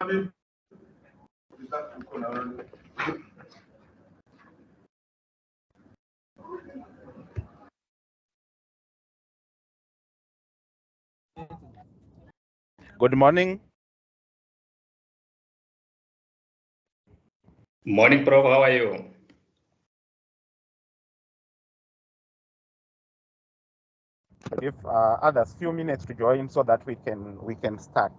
Good morning. Morning, Prof. How are you? Give others few minutes to join so that we can start.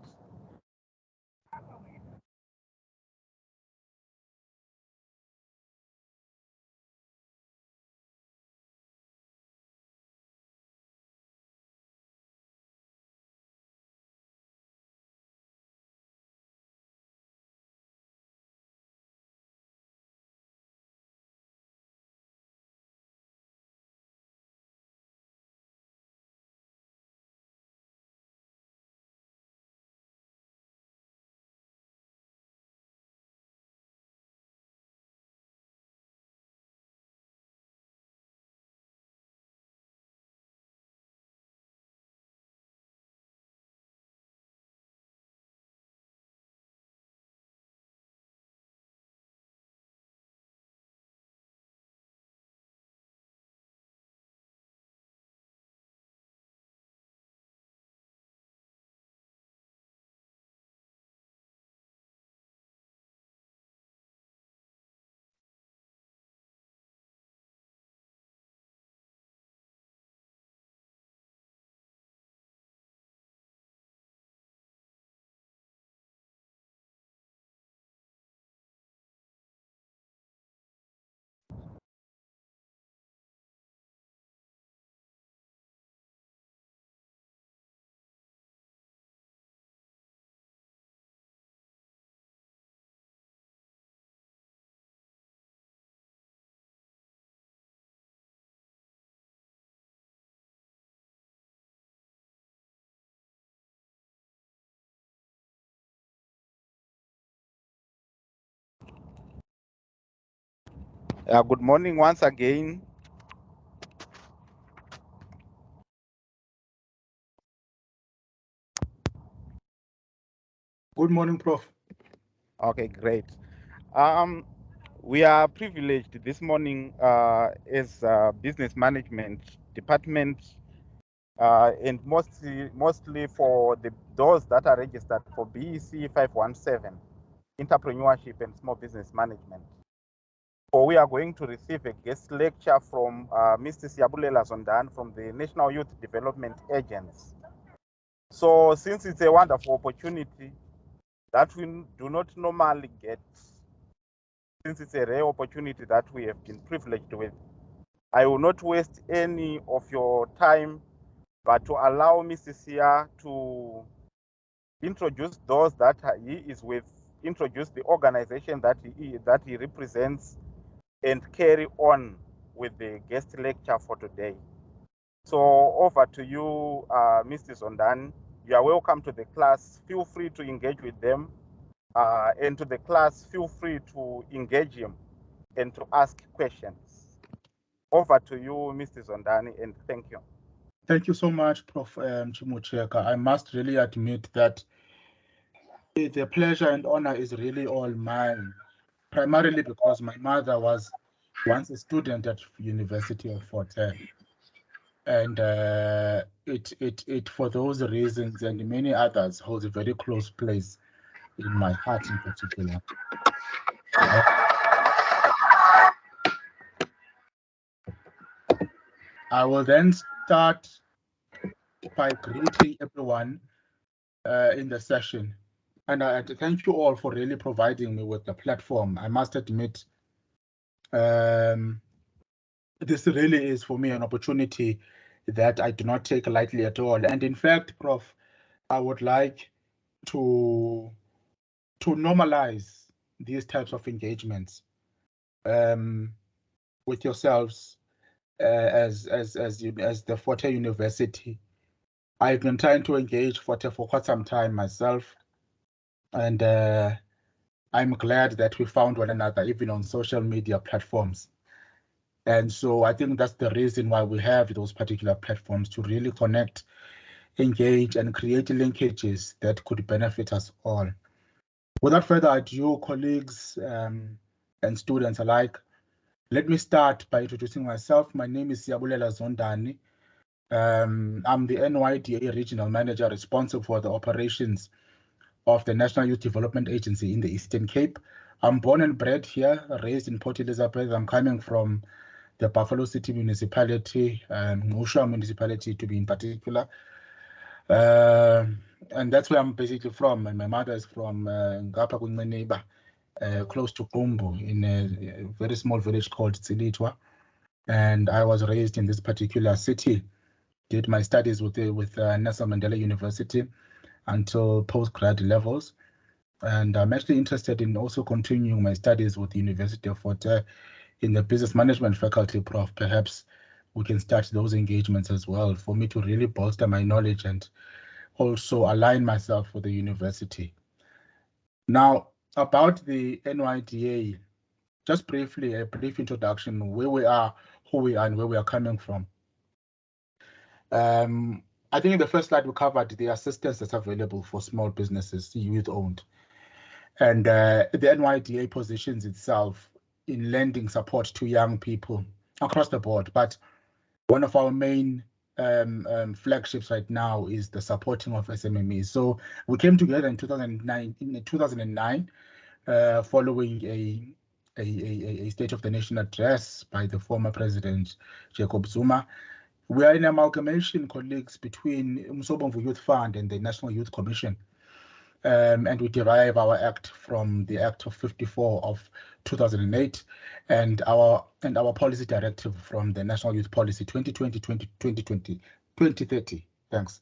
Good morning once again. Good morning, Prof. Okay, great. We are privileged this morning as business management department, and mostly for those that are registered for BEC517, entrepreneurship and small business management. So we are going to receive a guest lecture from Mr. Zondani from the National Youth Development Agency. So since it's a wonderful opportunity that we do not normally get, since it's a rare opportunity that we have been privileged with, I will not waste any of your time, but to allow Mr. Sia to introduce those that he is with, introduce the organization that he represents, and carry on with the guest lecture for today. So over to you, Mr. Zondani. You are welcome to the class. Feel free to engage with them. And to the class, feel free to engage him and to ask questions. Over to you, Mr. Zondani, and thank you. Thank you so much, Prof. Chimucheka. I must really admit that the pleasure and honor is really all mine, primarily because my mother was once a student at University of Fort Hare. And it for those reasons and many others holds a very close place in my heart in particular. I will then start by greeting everyone in the session. And I thank you all for really providing me with the platform. I must admit, this really is for me an opportunity that I do not take lightly at all. And in fact, Prof, I would like to normalize these types of engagements with yourselves as the Fort Hare University. I've been trying to engage Fort Hare for quite some time myself, and I'm glad that we found one another even on social media platforms. And so I think that's the reason why we have those particular platforms, to really connect, engage, and create linkages that could benefit us all. Without further ado, colleagues and students alike, let me start by introducing myself. My name is Mr Zondani. I'm the NYDA Regional Manager responsible for the operations of the National Youth Development Agency in the Eastern Cape. I'm born and bred here, raised in Port Elizabeth. I'm coming from the Buffalo City municipality, Ngusha municipality to be in particular. And that's where I'm basically from. And my mother is from Ngapa Kuneneba, close to Kumbu, in a very small village called Tsilitwa. And I was raised in this particular city. Did my studies with Nelson Mandela University until postgrad levels. And I'm actually interested in also continuing my studies with the University of Fort Hare in the business management faculty, Prof. Perhaps we can start those engagements as well for me to really bolster my knowledge and also align myself with the university. Now, about the NYDA, just briefly, a brief introduction, where we are, who we are, and where we are coming from. I think in the first slide we covered the assistance that's available for small businesses, youth-owned. And the NYDA positions itself in lending support to young people across the board. But one of our main flagships right now is the supporting of SMMEs. So we came together in 2009, following a State of the Nation address by the former President Jacob Zuma. We are an amalgamation, colleagues, between Umsobomvu Youth Fund and the National Youth Commission. And we derive our act from the Act of 54 of 2008 and our policy directive from the National Youth Policy 2020-2030. Thanks.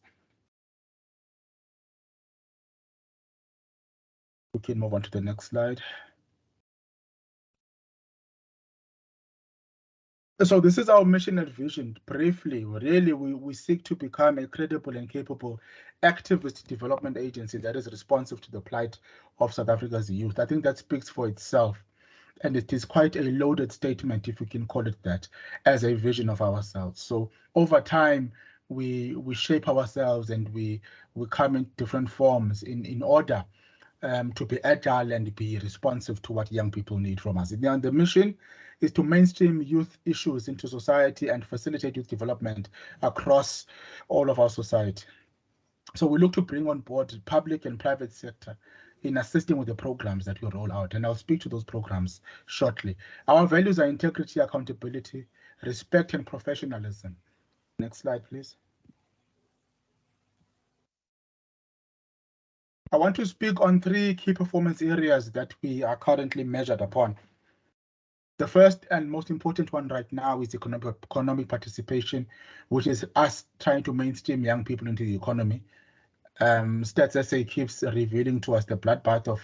We can move on to the next slide. So this is our mission and vision. Briefly, really, we seek to become a credible and capable activist development agency that is responsive to the plight of South Africa's youth. I think that speaks for itself. And it is quite a loaded statement, if we can call it that, as a vision of ourselves. So over time, we shape ourselves and we come in different forms in order to be agile and be responsive to what young people need from us. Now, the mission is to mainstream youth issues into society and facilitate youth development across all of our society. So we look to bring on board the public and private sector in assisting with the programs that we roll out. And I'll speak to those programs shortly. Our values are integrity, accountability, respect, and professionalism. Next slide, please. I want to speak on 3 key performance areas that we are currently measured upon. The first and most important one right now is economic participation, which is us trying to mainstream young people into the economy. Stats SA keeps revealing to us the bloodbath of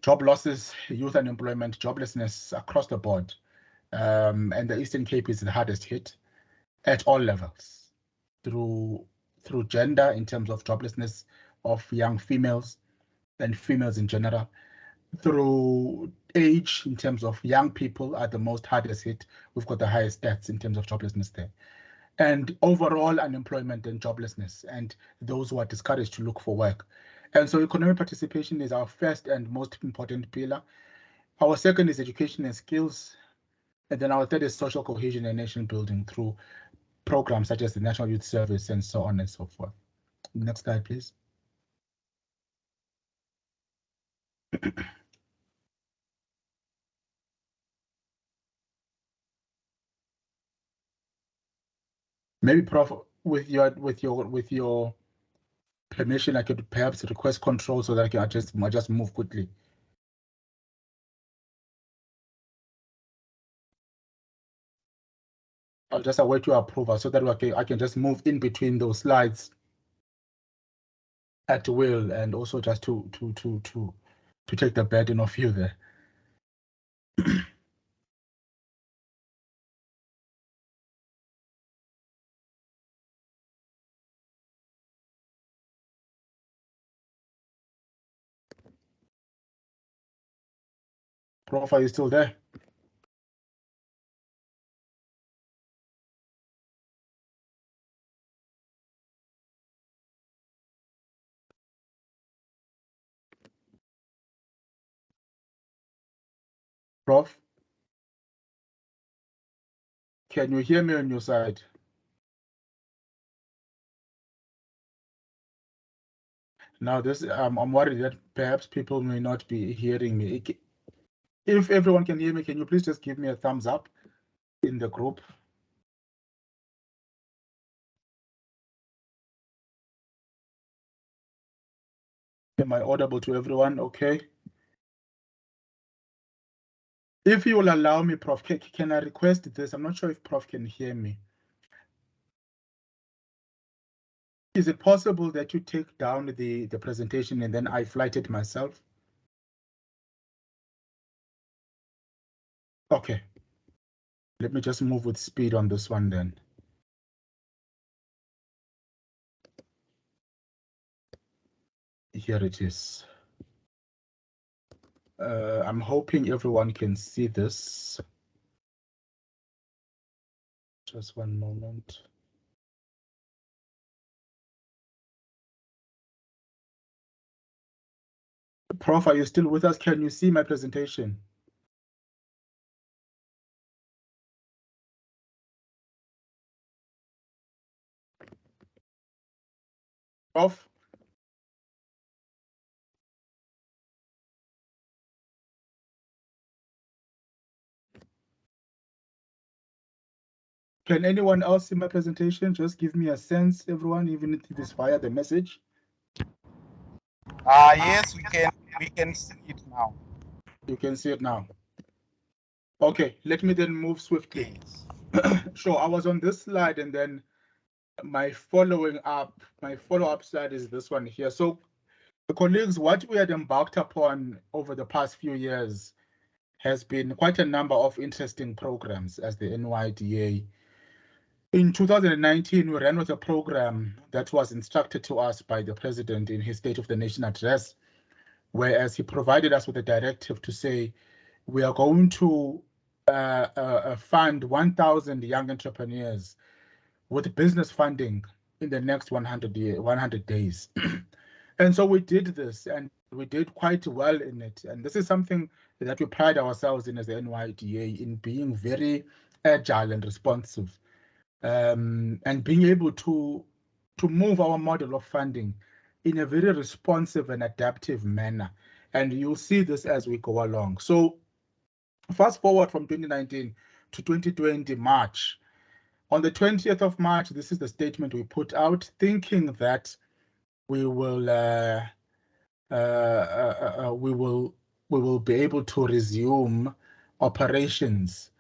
job losses, youth unemployment, joblessness across the board. And the Eastern Cape is the hardest hit at all levels, through gender in terms of joblessness of young females and females in general, through age in terms of young people are the most hardest hit. We've got the highest stats in terms of joblessness there. And overall unemployment and joblessness, and those who are discouraged to look for work. And so economic participation is our first and most important pillar. Our second is education and skills. And then our third is social cohesion and nation building through programs such as the National Youth Service and so on and so forth. Next slide, please. Maybe, Prof, with your permission, I could perhaps request control so that I can just move quickly. I'll just await your approval so that I can just move in between those slides at will, and also just to take the burden off you there. Prof, are you still there? Prof, can you hear me on your side? Now, this I'm worried that perhaps people may not be hearing me. If everyone can hear me, can you please just give me a thumbs up in the group? Am I audible to everyone? Okay. If you will allow me, Prof, can I request this? I'm not sure if Prof can hear me. Is it possible that you take down the presentation and then I flight it myself? Okay. Let me just move with speed on this one then. Here it is. I'm hoping everyone can see this. Just one moment. Prof, are you still with us? Can you see my presentation? Prof? Can anyone else see my presentation? Just give me a sense, everyone, even if it is via the message. Yes, we can see it now. You can see it now. Okay, let me then move swiftly. Sure, I was on this slide and then my follow-up slide is this one here. So, colleagues, what we had embarked upon over the past few years has been quite a number of interesting programs as the NYDA. In 2019, we ran with a program that was instructed to us by the President in his State of the Nation address, whereas he provided us with a directive to say, we are going to fund 1,000 young entrepreneurs with business funding in the next 100 days. And so we did this, and we did quite well in it. And this is something that we pride ourselves in as the NYDA, in being very agile and responsive, and being able to move our model of funding in a very responsive and adaptive manner. And you'll see this as we go along. So fast forward from 2019 to 2020 March. On the 20th of March, this is the statement we put out, thinking that we will be able to resume operations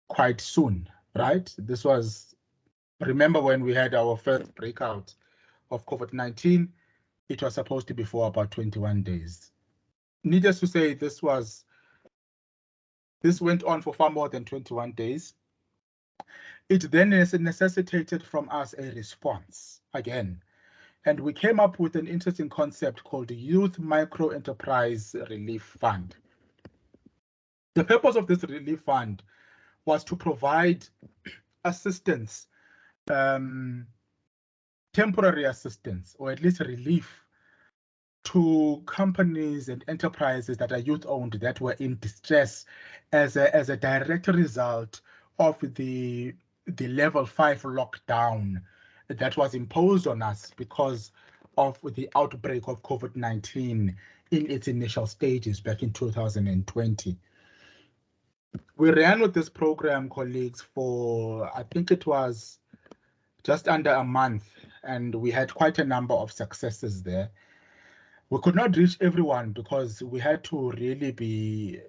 quite soon, right? This was, remember when we had our first breakout of COVID-19, it was supposed to be for about 21 days. Needless to say, this went on for far more than 21 days. It then necessitated from us a response again. And we came up with an interesting concept called the Youth Micro Enterprise Relief Fund. The purpose of this relief fund was to provide assistance, temporary assistance, or at least relief to companies and enterprises that are youth-owned that were in distress as a direct result of the level 5 lockdown that was imposed on us because of the outbreak of COVID-19 in its initial stages back in 2020. We ran with this program, colleagues, for, I think it was just under a month, and we had quite a number of successes there. We could not reach everyone because we had to really be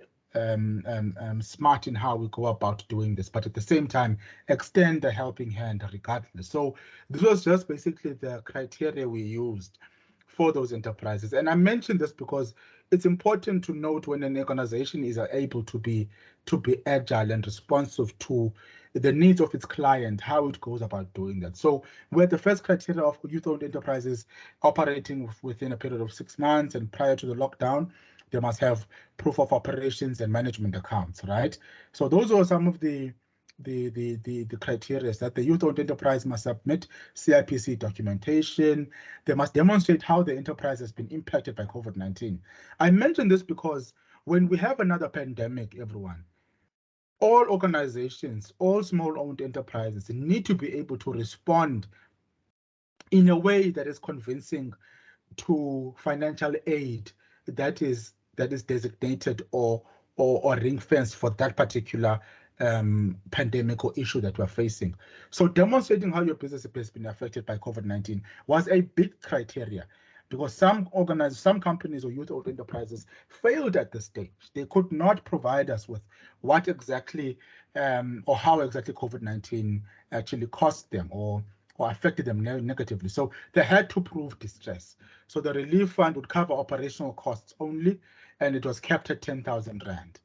smart in how we go about doing this, but at the same time, extend a helping hand regardless. So this was just basically the criteria we used for those enterprises. And I mention this because it's important to note when an organization is able to be agile and responsive to the needs of its client, how it goes about doing that. So we're the first criteria of youth-owned enterprises operating within a period of 6 months, and prior to the lockdown, they must have proof of operations and management accounts, right? So those are some of the criteria that the youth-owned enterprise must submit: CIPC documentation. They must demonstrate how the enterprise has been impacted by COVID-19. I mention this because When we have another pandemic, everyone, all organizations, all small-owned enterprises need to be able to respond in a way that is convincing to financial aid that is designated or ring-fenced for that particular pandemic or issue that we're facing. So demonstrating how your business has been affected by COVID-19 was a big criteria, because some companies or youth-owned enterprises failed at this stage. They could not provide us with what exactly or how exactly COVID-19 actually cost them or affected them negatively. So they had to prove distress. So the relief fund would cover operational costs only, and it was kept at 10,000 Rand.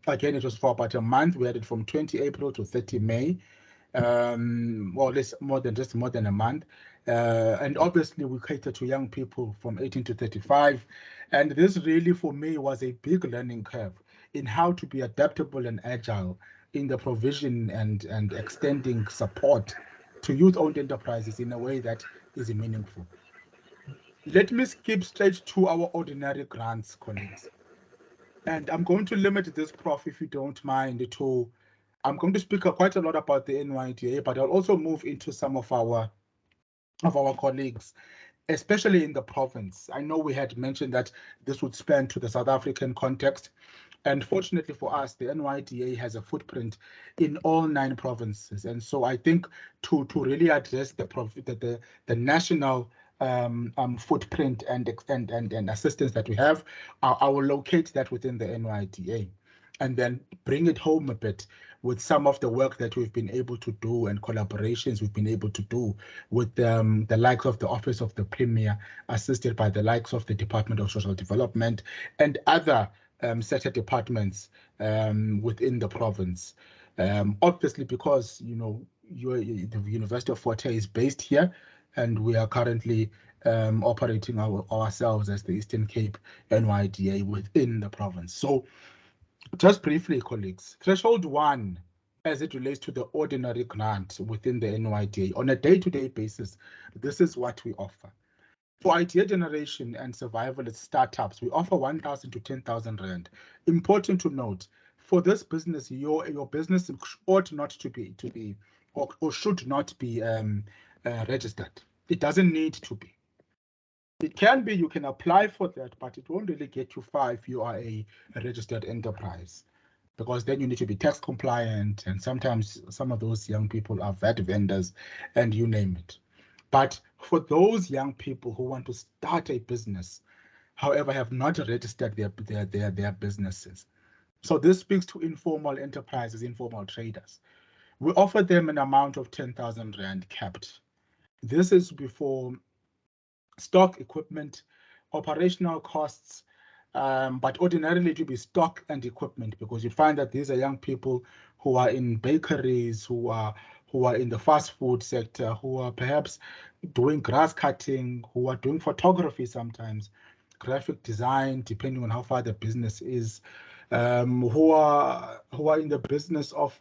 Again, it was for about a month. We had it from 20 April to 30 May, or less, more than a month. And obviously we cater to young people from 18 to 35. And this really, for me, was a big learning curve in how to be adaptable and agile in the provision and extending support to youth-owned enterprises in a way that is meaningful. Let me skip straight to our ordinary grants, colleagues. And I'm going to limit this, Prof, if you don't mind, to, I'm going to speak quite a lot about the NYDA, but I'll also move into some of our colleagues, especially in the province. I know we had mentioned that this would span to the South African context. And fortunately for us, the NYDA has a footprint in all 9 provinces. And so I think to really address the national footprint and assistance that we have, I will locate that within the NYDA and then bring it home a bit with some of the work that we've been able to do and collaborations we've been able to do with the likes of the Office of the Premier, assisted by the likes of the Department of Social Development and other sector departments within the province. Obviously, because the University of Fort Hare is based here, and we are currently operating ourselves as the Eastern Cape NYDA within the province. So just briefly, colleagues, threshold 1, as it relates to the ordinary grant within the NYDA on a day-to-day basis, this is what we offer. For idea generation and survival at startups, we offer 1,000 to 10,000 Rand. Important to note, for this business, your business ought not to be or should not be registered. It doesn't need to be. It can be, you can apply for that, but it won't really get you far if you are a registered enterprise, because then you need to be tax compliant, and sometimes some of those young people are VAT vendors, and you name it. But for those young people who want to start a business, however, have not registered their businesses. So this speaks to informal enterprises, informal traders. We offer them an amount of 10,000 Rand capped. This is before stock, equipment, operational costs, but ordinarily it will be stock and equipment, because you find that these are young people who are in bakeries, who are in the fast food sector, who are perhaps doing grass cutting, who are doing photography sometimes, graphic design, depending on how far the business is, who are in the business of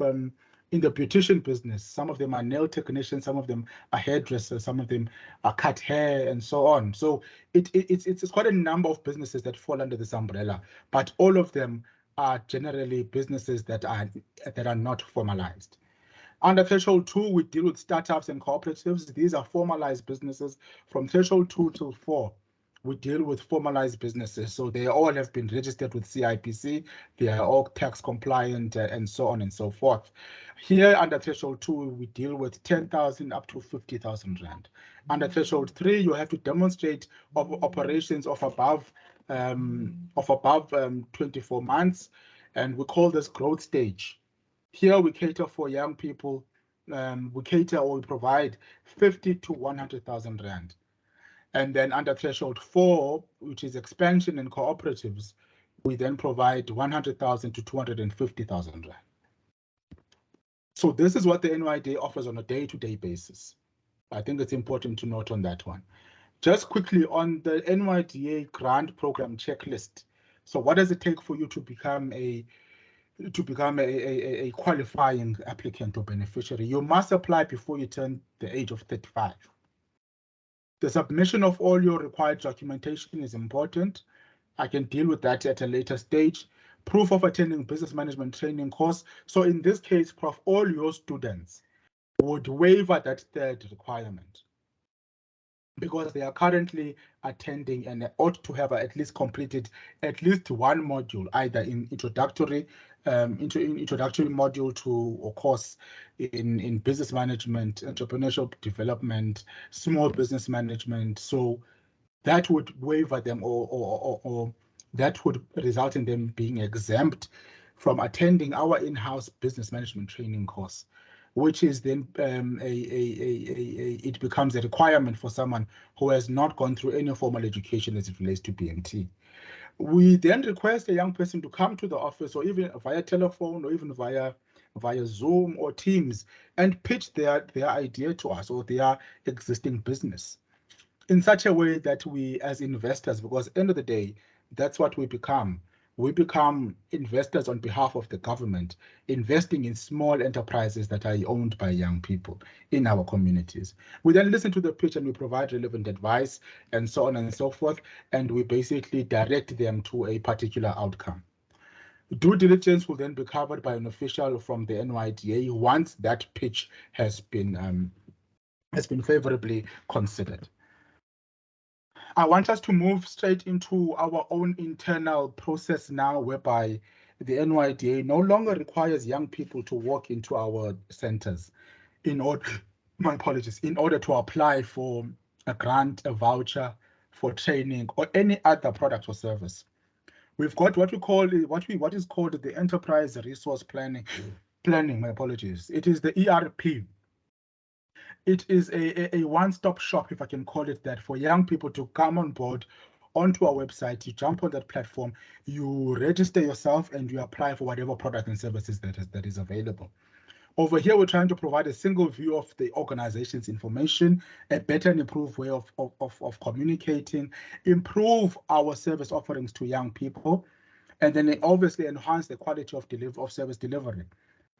in the beautician business. Some of them are nail technicians, some of them are hairdressers, some of them are cut hair, and so on. So it's quite a number of businesses that fall under this umbrella, but all of them are generally businesses that are not formalized. Under threshold 2, we deal with startups and cooperatives. These are formalized businesses. From threshold 2 to 4, we deal with formalized businesses. So they all have been registered with CIPC. They are all tax compliant and so on and so forth. Here under threshold 2, we deal with 10,000 up to 50,000 Rand. Under threshold 3, you have to demonstrate operations of above 24 months, and we call this growth stage. Here we cater for young people. We cater or we provide 50 to 100,000 Rand. And then under threshold 4, which is expansion and cooperatives, we then provide 100,000 to 250,000 Rand. So this is what the NYDA offers on a day-to-day basis. I think it's important to note on that one. Just quickly on the NYDA grant program checklist. So what does it take for you to become a qualifying applicant or beneficiary? You must apply before you turn the age of 35. The submission of all your required documentation is important. I can deal with that at a later stage. Proof of attending business management training course. So in this case, Prof, all your students would waiver that third requirement because they are currently attending and ought to have at least completed at least one module, either in introductory module to or course in business management, entrepreneurship development, small business management. So that would waiver them or that would result in them being exempt from attending our in-house business management training course, which is then it becomes a requirement for someone who has not gone through any formal education as it relates to BMT. We then request a young person to come to the office, or even via telephone, or even via Zoom or Teams, and pitch their idea to us or their existing business in such a way that we, as investors, because at the end of the day, that's what we become. We become investors on behalf of the government, investing in small enterprises that are owned by young people in our communities. We then listen to the pitch and we provide relevant advice and so on and so forth, and we basically direct them to a particular outcome. Due diligence will then be covered by an official from the NYDA once that pitch has been favorably considered. I want us to move straight into our own internal process now, whereby the NYDA no longer requires young people to walk into our centers in order to apply for a grant, a voucher, for training, or any other product or service. We've got what is called the Enterprise Resource Planning. It is the ERP. It is a one-stop shop, if I can call it that, for young people to come on board onto our website. You jump on that platform, you register yourself, and you apply for whatever product and services that is available. Over here, we're trying to provide a single view of the organization's information, a better and improved way of communicating, improve our service offerings to young people, and then obviously enhance the quality of service delivery.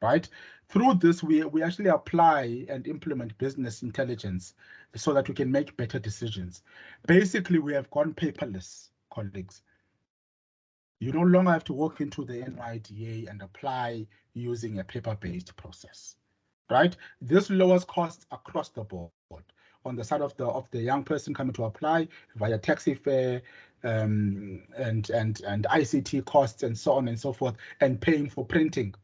Right? Through this, we actually apply and implement business intelligence so that we can make better decisions. Basically, we have gone paperless, colleagues. You no longer have to walk into the NYDA and apply using a paper-based process. Right? This lowers costs across the board. On the side of the young person coming to apply via taxi fare and ICT costs and so on and so forth, and paying for printing.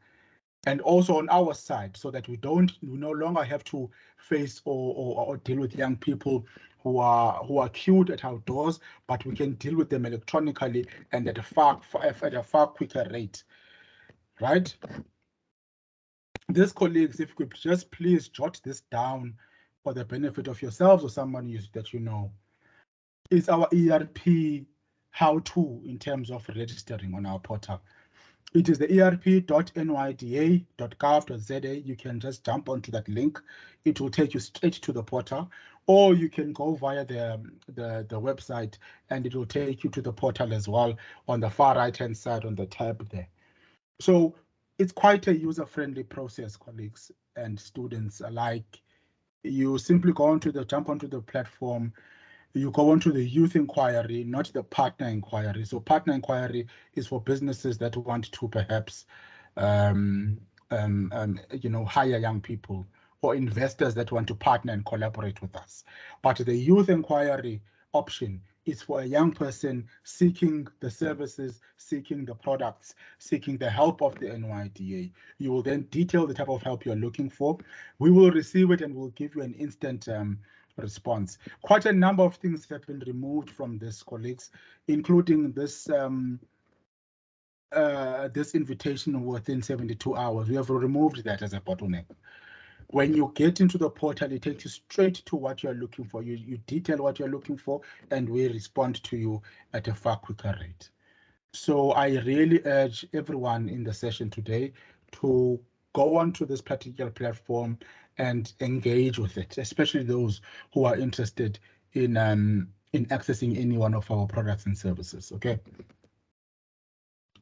And also on our side, so that we no longer have to face or deal with young people who are queued at our doors, but we can deal with them electronically and at a far quicker rate, right? These colleagues, if you could just please jot this down for the benefit of yourselves or someone that you know, is our ERP how-to in terms of registering on our portal. It is the erp.nyda.gov.za. You can just jump onto that link. It will take you straight to the portal, or you can go via the website and it will take you to the portal as well on the far right-hand side on the tab there. So it's quite a user-friendly process, colleagues and students alike. You simply jump onto the platform. You go onto the youth inquiry, not the partner inquiry. So partner inquiry is for businesses that want to perhaps, hire young people, or investors that want to partner and collaborate with us. But the youth inquiry option is for a young person seeking the services, seeking the products, seeking the help of the NYDA. You will then detail the type of help you're looking for. We will receive it and we'll give you an instant response. Quite a number of things have been removed from this, colleagues, including this this invitation within 72 hours. We have removed that as a bottleneck. When you get into the portal, it takes you straight to what you're looking for. You detail what you're looking for, and we respond to you at a far quicker rate. So I really urge everyone in the session today to go onto this particular platform and engage with it, especially those who are interested in accessing any one of our products and services. Okay.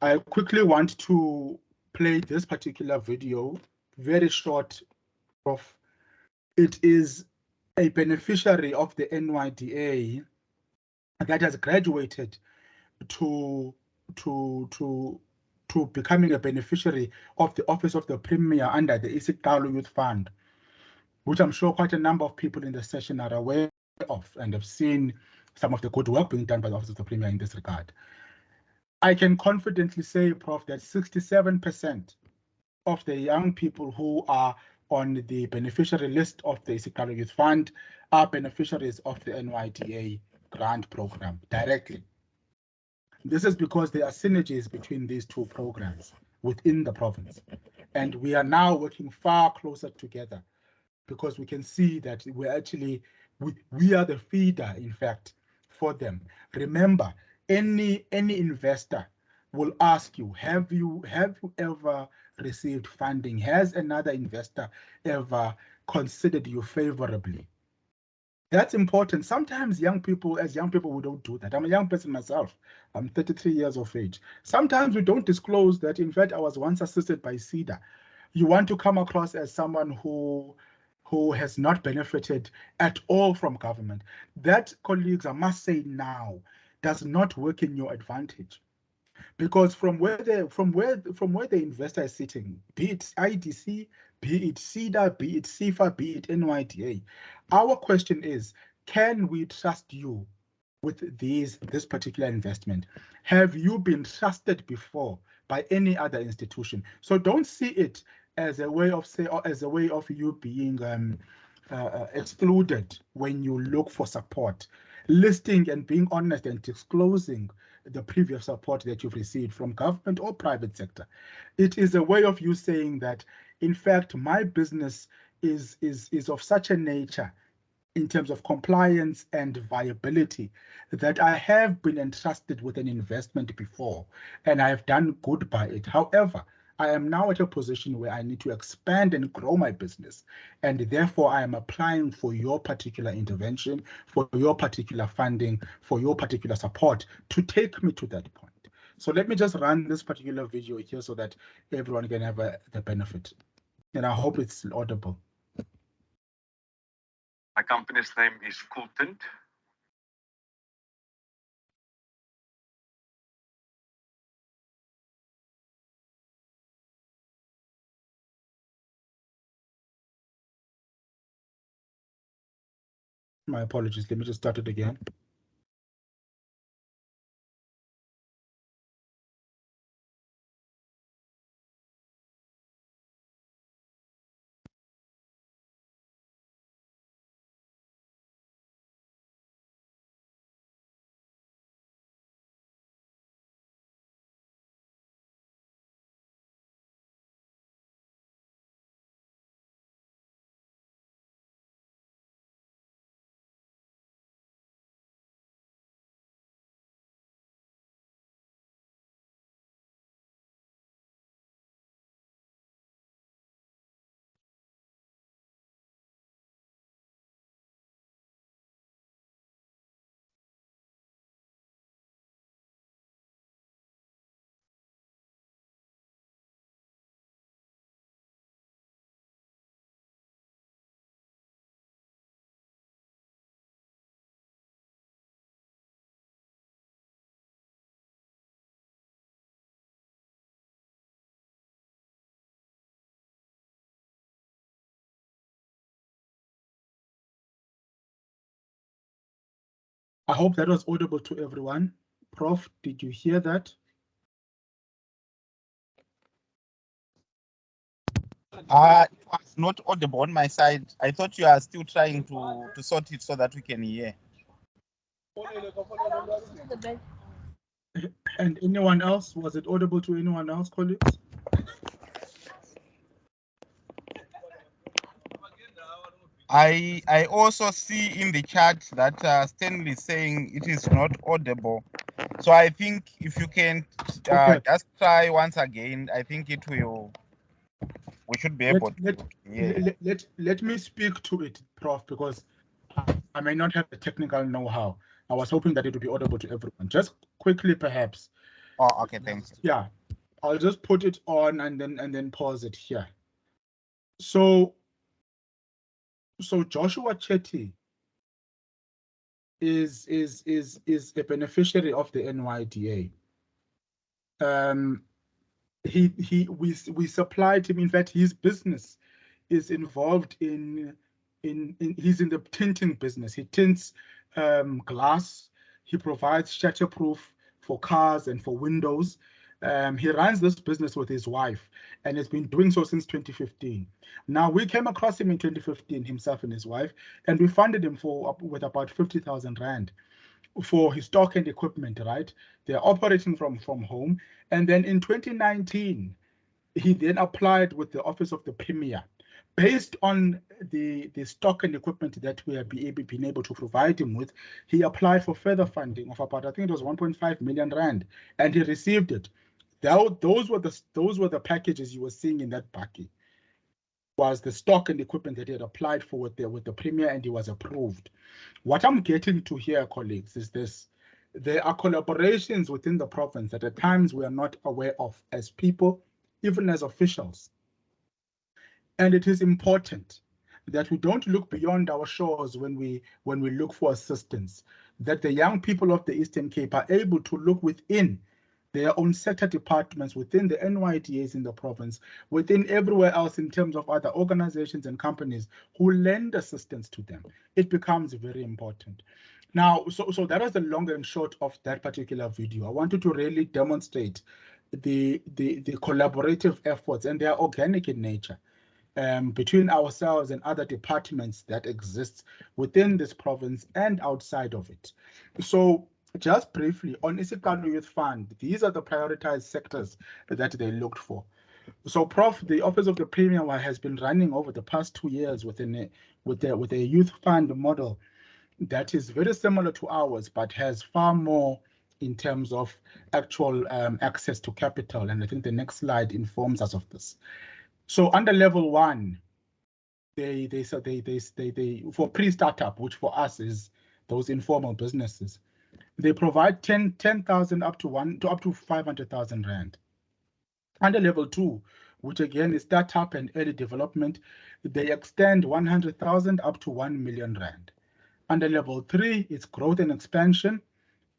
I quickly want to play this particular video, very short. It is a beneficiary of the NYDA that has graduated to becoming a beneficiary of the Office of the Premier under the Isiqalo Youth Fund, which I'm sure quite a number of people in the session are aware of and have seen some of the good work being done by the Office of the Premier in this regard. I can confidently say, Prof, that 67% of the young people who are on the beneficiary list of the Isiqalo Youth Fund are beneficiaries of the NYDA grant program directly. This is because there are synergies between these two programs within the province. And we are now working far closer together because we can see that we're actually, we are the feeder, in fact, for them. Remember, any investor will ask you, have you ever received funding? Has another investor ever considered you favorably? That's important. Sometimes young people, we don't do that. I'm a young person myself. I'm 33 years of age. Sometimes we don't disclose that, in fact, I was once assisted by CEDA. You want to come across as someone who has not benefited at all from government. That, colleagues, I must say now, does not work in your advantage. Because from where the investor is sitting, be it IDC, be it CEDA, be it CIFA, be it NYDA, our question is, can we trust you with this particular investment? Have you been trusted before by any other institution? So don't see it as a way of you being excluded when you look for support. Listing and being honest and disclosing the previous support that you've received from government or private sector. It is a way of you saying that, in fact, my business is of such a nature in terms of compliance and viability that I have been entrusted with an investment before and I have done good by it. However, I am now at a position where I need to expand and grow my business. And therefore, I am applying for your particular intervention, for your particular funding, for your particular support to take me to that point. So let me just run this particular video here so that everyone can have the benefit. And I hope it's audible. My company's name is Cooltint. My apologies. Let me just start it again. I hope that was audible to everyone. Prof, did you hear that? It was not audible on my side. I thought you are still trying to sort it so that we can hear. And anyone else? Was it audible to anyone else, colleagues? I also see in the chat that Stanley is saying it is not audible. So I think if you can Okay. just try once again, I think it will. We should be able to hear. Let me speak to it, Prof, because I may not have the technical know-how. I was hoping that it would be audible to everyone. Just quickly, perhaps. Oh, okay, thanks. Yeah, I'll just put it on and then pause it here. So Joshua Chetty is a beneficiary of the NYDA. We supplied him. In fact, his business is involved in he's in the tinting business. He tints glass. He provides shatterproof for cars and for windows. He runs this business with his wife and has been doing so since 2015. Now, we came across him in 2015, himself and his wife, and we funded him with about 50,000 Rand for his stock and equipment, right? They're operating from home. And then in 2019, he then applied with the Office of the Premier. Based on the stock and equipment that we have been able to provide him with, he applied for further funding of about, I think it was 1.5 million Rand, and he received it. Those were the packages you were seeing in that bucket. Was the stock and equipment that he had applied for with the Premier, and he was approved. What I'm getting to here, colleagues, is this. There are collaborations within the province that at times we are not aware of as people, even as officials. And it is important that we don't look beyond our shores when we look for assistance, that the young people of the Eastern Cape are able to look within their own sector departments, within the NYDAs in the province, within everywhere else in terms of other organizations and companies who lend assistance to them. It becomes very important. Now, so that was the long and short of that particular video. I wanted to really demonstrate the collaborative efforts, and they are organic in nature, between ourselves and other departments that exist within this province and outside of it. So just briefly on Isikano Youth Fund, these are the prioritized sectors that they looked for. So, Prof, the Office of the Premier has been running over the past 2 years with a youth fund model that is very similar to ours, but has far more in terms of actual access to capital. And I think the next slide informs us of this. So under level 1, they for pre-startup, which for us is those informal businesses, they provide 10,000 up to 500,000 Rand. Under level 2, which again is startup and early development, they extend 100,000 up to 1 million Rand. Under level 3, it's growth and expansion.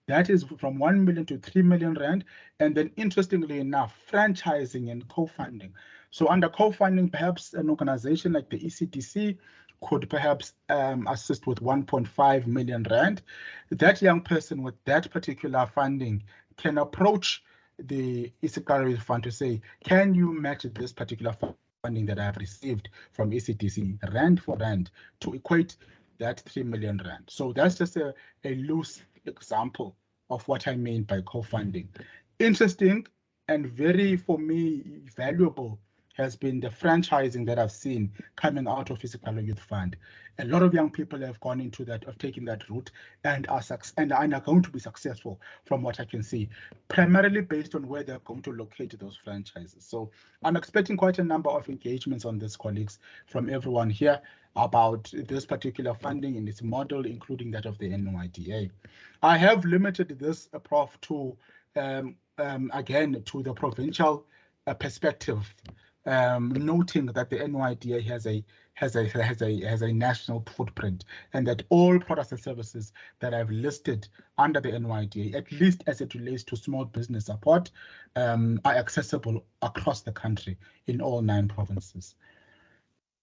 That is from 1 million to 3 million Rand. And then interestingly enough, franchising and co-funding. So under co-funding, perhaps an organization like the ECDC could perhaps assist with 1.5 million Rand. That young person with that particular funding can approach the ECDC fund to say, can you match this particular funding that I have received from ECDC, Rand for Rand, to equate that 3 million Rand. So that's just a loose example of what I mean by co-funding. Interesting and very, for me, valuable has been the franchising that I've seen coming out of Physical Youth Fund. A lot of young people have gone into that, have taken that route, and are going to be successful from what I can see, primarily based on where they're going to locate those franchises. So I'm expecting quite a number of engagements on this, colleagues, from everyone here about this particular funding and its model, including that of the NYDA. I have limited this, Prof, to again to the provincial perspective, noting that the NYDA has a national footprint, and that all products and services that I've listed under the NYDA, at least as it relates to small business support, are accessible across the country in all 9 provinces.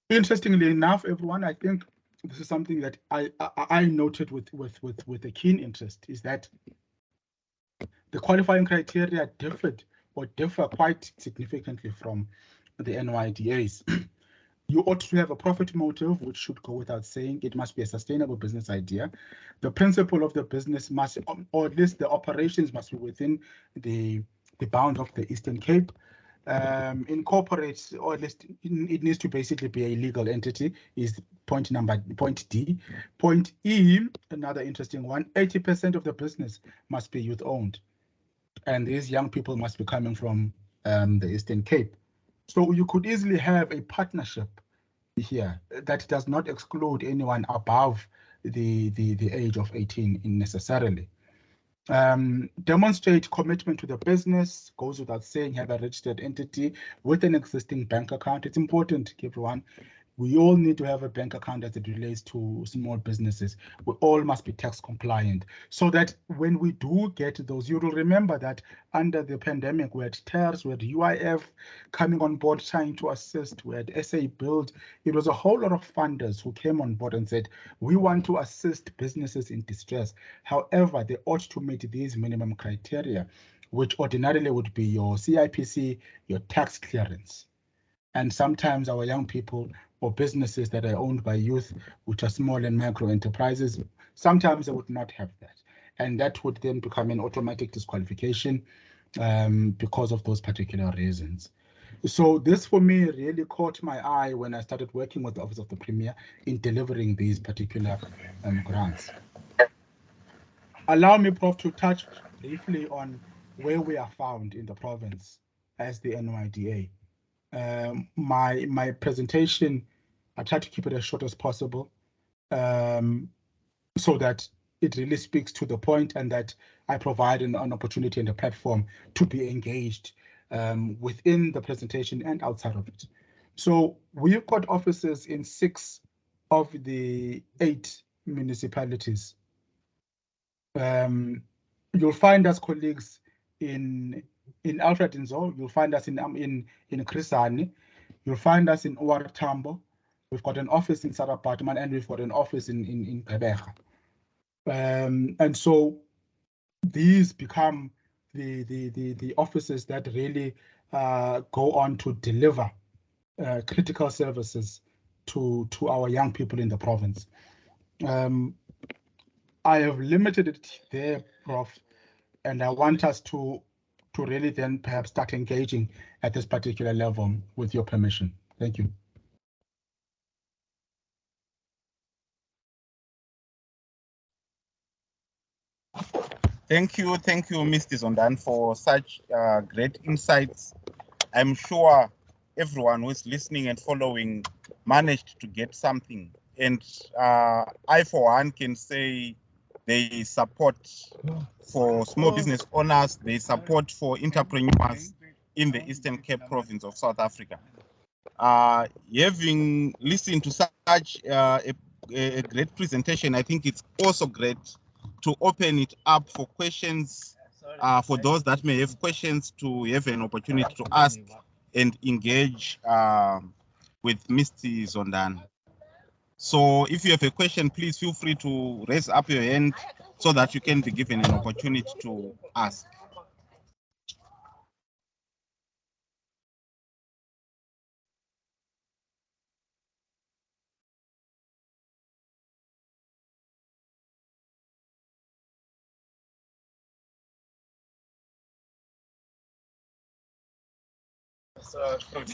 Interestingly enough, everyone, I think this is something that I noted with a keen interest, is that the qualifying criteria differ quite significantly from the NYDAs. You ought to have a profit motive, which should go without saying. It must be a sustainable business idea. The principle of the business must, or at least the operations must be within the bounds of the Eastern Cape. Incorporates, or at least it needs to basically be a legal entity, is point D. Point E, another interesting one, 80% of the business must be youth owned. And these young people must be coming from the Eastern Cape. So you could easily have a partnership here that does not exclude anyone above the age of 18 necessarily. Demonstrate commitment to the business, goes without saying, have a registered entity with an existing bank account. It's important, everyone. We all need to have a bank account as it relates to small businesses. We all must be tax compliant so that when we do get those, you will remember that under the pandemic, we had TERS, we had UIF coming on board trying to assist, we had SA Build. It was a whole lot of funders who came on board and said, we want to assist businesses in distress. However, they ought to meet these minimum criteria, which ordinarily would be your CIPC, your tax clearance. And sometimes our young people or businesses that are owned by youth, which are small and micro enterprises, sometimes they would not have that. And that would then become an automatic disqualification because of those particular reasons. So this for me really caught my eye when I started working with the Office of the Premier in delivering these particular grants. Allow me, Prof, to touch briefly on where we are found in the province as the NYDA. My presentation, I try to keep it as short as possible so that it really speaks to the point and that I provide an opportunity and a platform to be engaged within the presentation and outside of it. So we've got offices in 6 of the 8 municipalities. You'll find us colleagues in Alfred Nzo, you'll find us in Krisani, you'll find us in Owar Tambo. We've got an office in Sarabatman and we've got an office in Gqeberha. And so these become the offices that really go on to deliver critical services to our young people in the province. I have limited it there, Prof, and I want us to really then perhaps start engaging at this particular level with your permission. Thank you. Thank you, Mr. Zondani, for such great insights. I'm sure everyone who is listening and following managed to get something. And I, for one, can say there is support for small business owners, there is support for entrepreneurs in the Eastern Cape province of South Africa. Having listened to such a great presentation, I think it's also great to open it up for questions, for those that may have questions, to have an opportunity to ask and engage with Mr. Zondani. So if you have a question, please feel free to raise up your hand so that you can be given an opportunity to ask.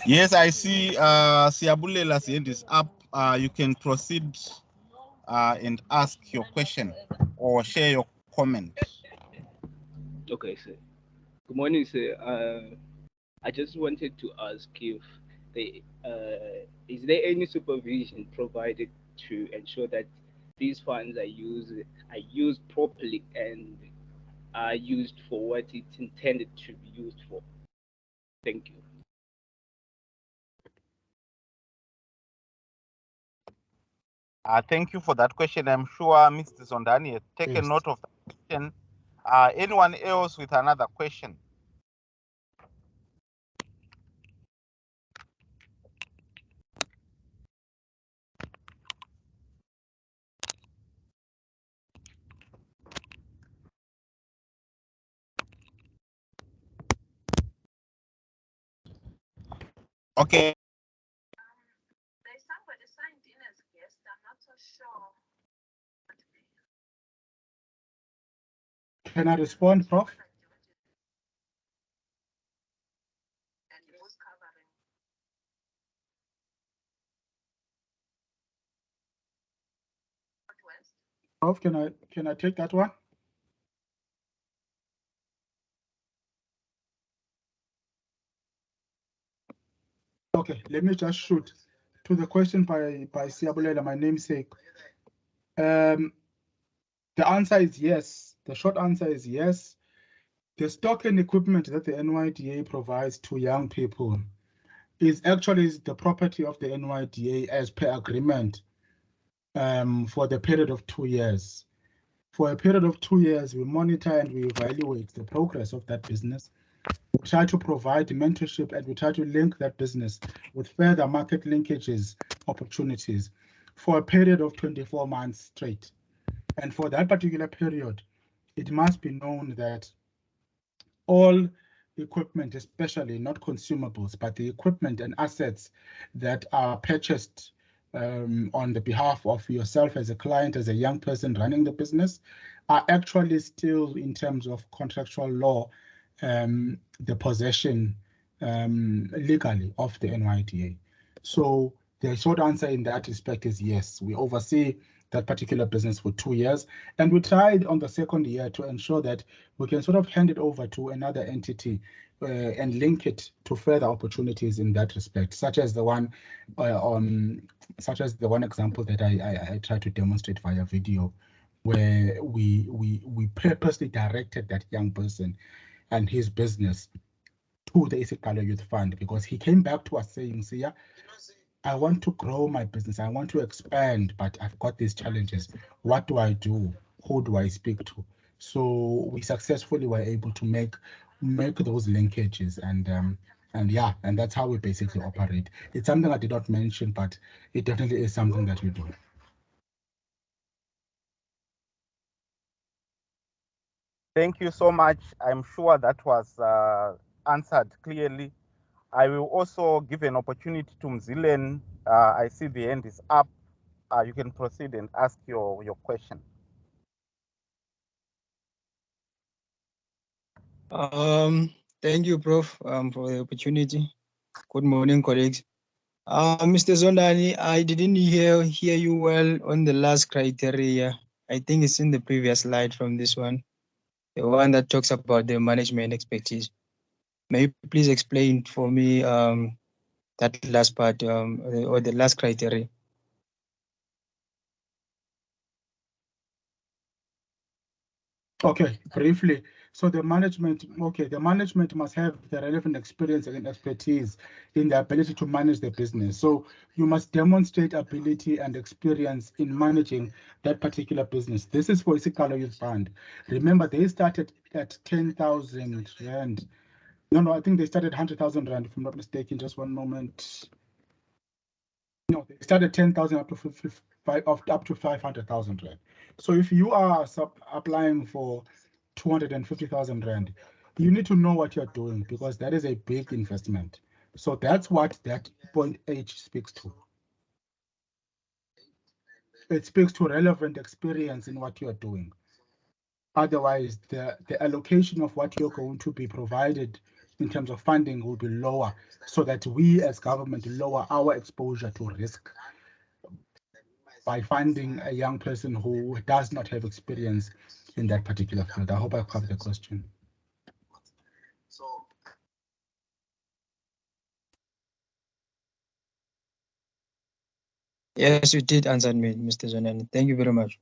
Yes, I see Siabulela's hand is up. You can proceed and ask your question or share your comment. Okay, sir. Good morning, sir. I just wanted to ask if is there any supervision provided to ensure that these funds are used properly and are used for what it's intended to be used for? Thank you. Thank you for that question. I'm sure Mr. Zondani has taken note of that question. Anyone else with another question? Okay. There's somebody signed in as a guest. I'm not so sure. Can I respond, Prof? And who's covering? Northwest. Prof, can I take that one? Okay, let me just shoot to the question by Siabulela, my namesake. The answer is yes. The short answer is yes. The stock and equipment that the NYDA provides to young people is actually the property of the NYDA as per agreement for the period of 2 years. For a period of 2 years, we monitor and we evaluate the progress of that business. We try to provide mentorship and we try to link that business with further market linkages, opportunities for a period of 24 months straight. And for that particular period, it must be known that all equipment, especially not consumables, but the equipment and assets that are purchased on the behalf of yourself as a client, as a young person running the business, are actually still, in terms of contractual law, the possession legally of the NYDA. So the short answer in that respect is yes, we oversee that particular business for 2 years, and we tried on the second year to ensure that we can sort of hand it over to another entity and link it to further opportunities in that respect, such as the one example that I tried to demonstrate via video, where we purposely directed that young person and his business to the Isikalo Youth Fund, because he came back to us saying, Sia, I want to grow my business, I want to expand, but I've got these challenges. What do I do? Who do I speak to? So we successfully were able to make those linkages, and yeah, and that's how we basically operate. It's something I did not mention, but it definitely is something that we do. Thank you so much. I'm sure that was answered clearly. I will also give an opportunity to Mzilen. I see the hand is up. You can proceed and ask your question. Thank you, Prof, for the opportunity. Good morning, colleagues. Mr. Zondani, I didn't hear you well on the last criteria. I think it's in the previous slide from this one, the one that talks about the management expertise. May you please explain for me that last part or the last criteria? Okay, briefly. So the management must have the relevant experience and expertise in the ability to manage the business. So you must demonstrate ability and experience in managing that particular business. This is for Isikalo Youth Fund. Remember, they started at 10,000 Rand. No, I think they started 100,000 Rand, if I'm not mistaken. Just one moment. No, they started 10,000 up to 500,000 Rand. So if you are applying for 250,000 Rand, you need to know what you're doing, because that is a big investment. So that's what that point H speaks to. It speaks to relevant experience in what you're doing. Otherwise, the allocation of what you're going to be provided in terms of funding will be lower, so that we as government lower our exposure to risk by funding a young person who does not have experience in that particular field. I hope I covered the question. Yes, you did answer me, Mr. Zondani. Thank you very much.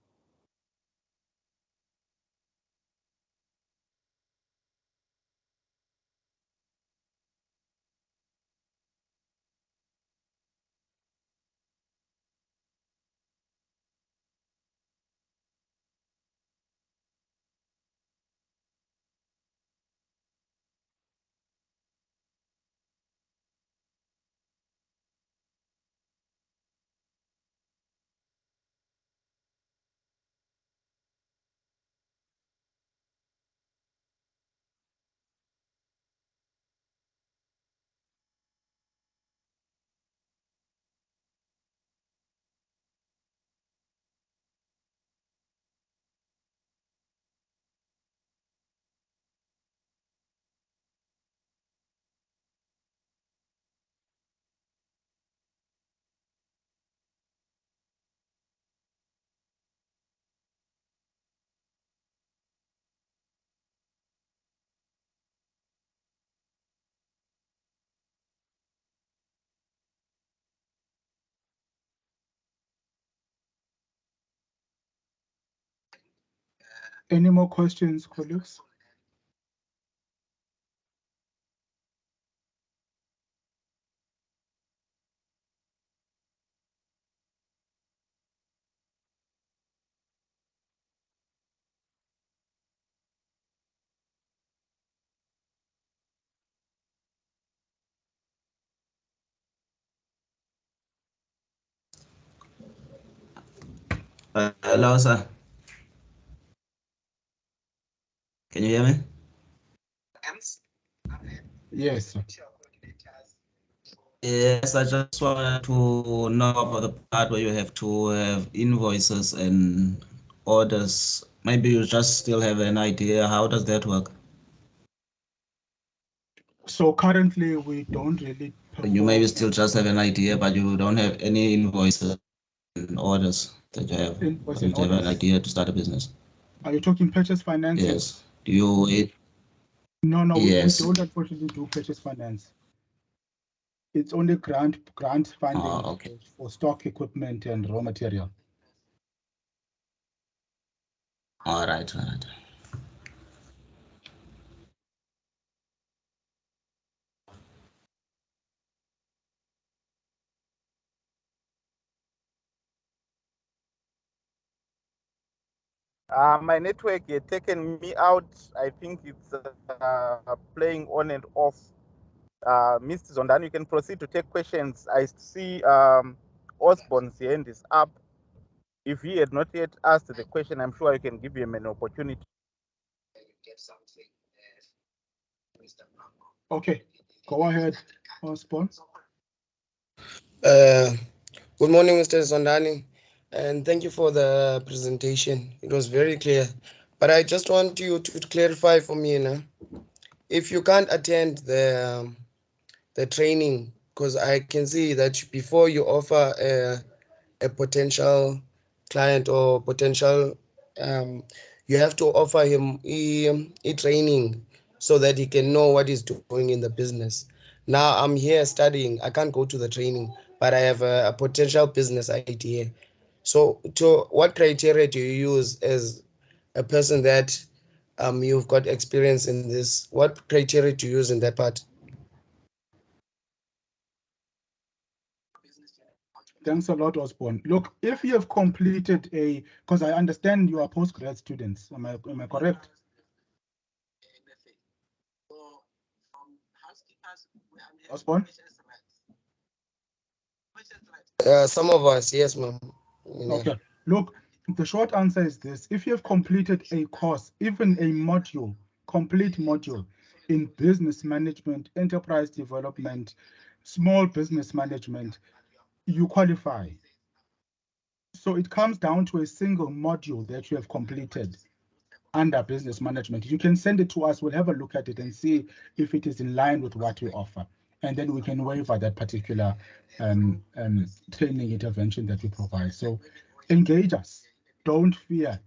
Any more questions, colleagues? Hello, sir. Can you hear me? Yes. Yes, I just wanted to know about the part where you have to have invoices and orders. Maybe you just still have an idea. How does that work? So currently we don't really You maybe perform still just have an idea, but you don't have any invoices and orders that you have. invoice But you and have an orders. idea to start a business. Are you talking purchase financing? Yes. Do you? No, we Yes. don't unfortunately do purchase finance. It's only grant funding Oh, okay. for stock equipment and raw material. All right. All right. My network had taken me out. I think it's playing on and off. Mr. Zondani, you can proceed to take questions. I see Osborne's hand is up. If he had not yet asked the question, I'm sure I can give him an opportunity. Okay, go ahead, Osborne. Good morning, Mr. Zondani, and thank you for the presentation. It was very clear. But I just want you to clarify for me, if you can't attend the training, because I can see that before you offer a potential client or potential, you have to offer him a training so that he can know what he's doing in the business. Now I'm here studying. I can't go to the training, but I have a potential business idea. So, what criteria do you use as a person that you've got experience in this? What criteria do you use in that part? Thanks a lot, Osborne. Look, if you have completed because I understand you are postgrad students, am I correct? Osborne? Some of us, yes, ma'am. Okay, look, the short answer is this. If you have completed a course, even a module, complete module in business management, enterprise development, small business management, you qualify. So it comes down to a single module that you have completed under business management. You can send it to us. We'll have a look at it and see if it is in line with what we offer. And then we can waiver that particular training intervention that we provide. So engage us. Don't fear.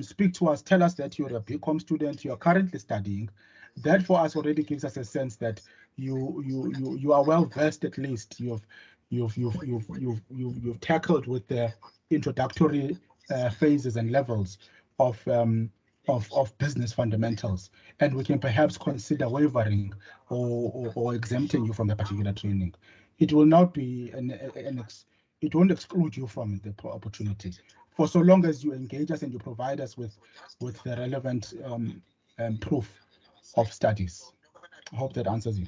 Speak to us. Tell us that you're a BCom student. You're currently studying. That for us already gives us a sense that you are well versed. At least you've tackled with the introductory phases and levels of business fundamentals, and we can perhaps consider waivering or exempting you from the particular training. It will not be it won't exclude you from the opportunity, for so long as you engage us and you provide us with the relevant proof of studies. I hope that answers you.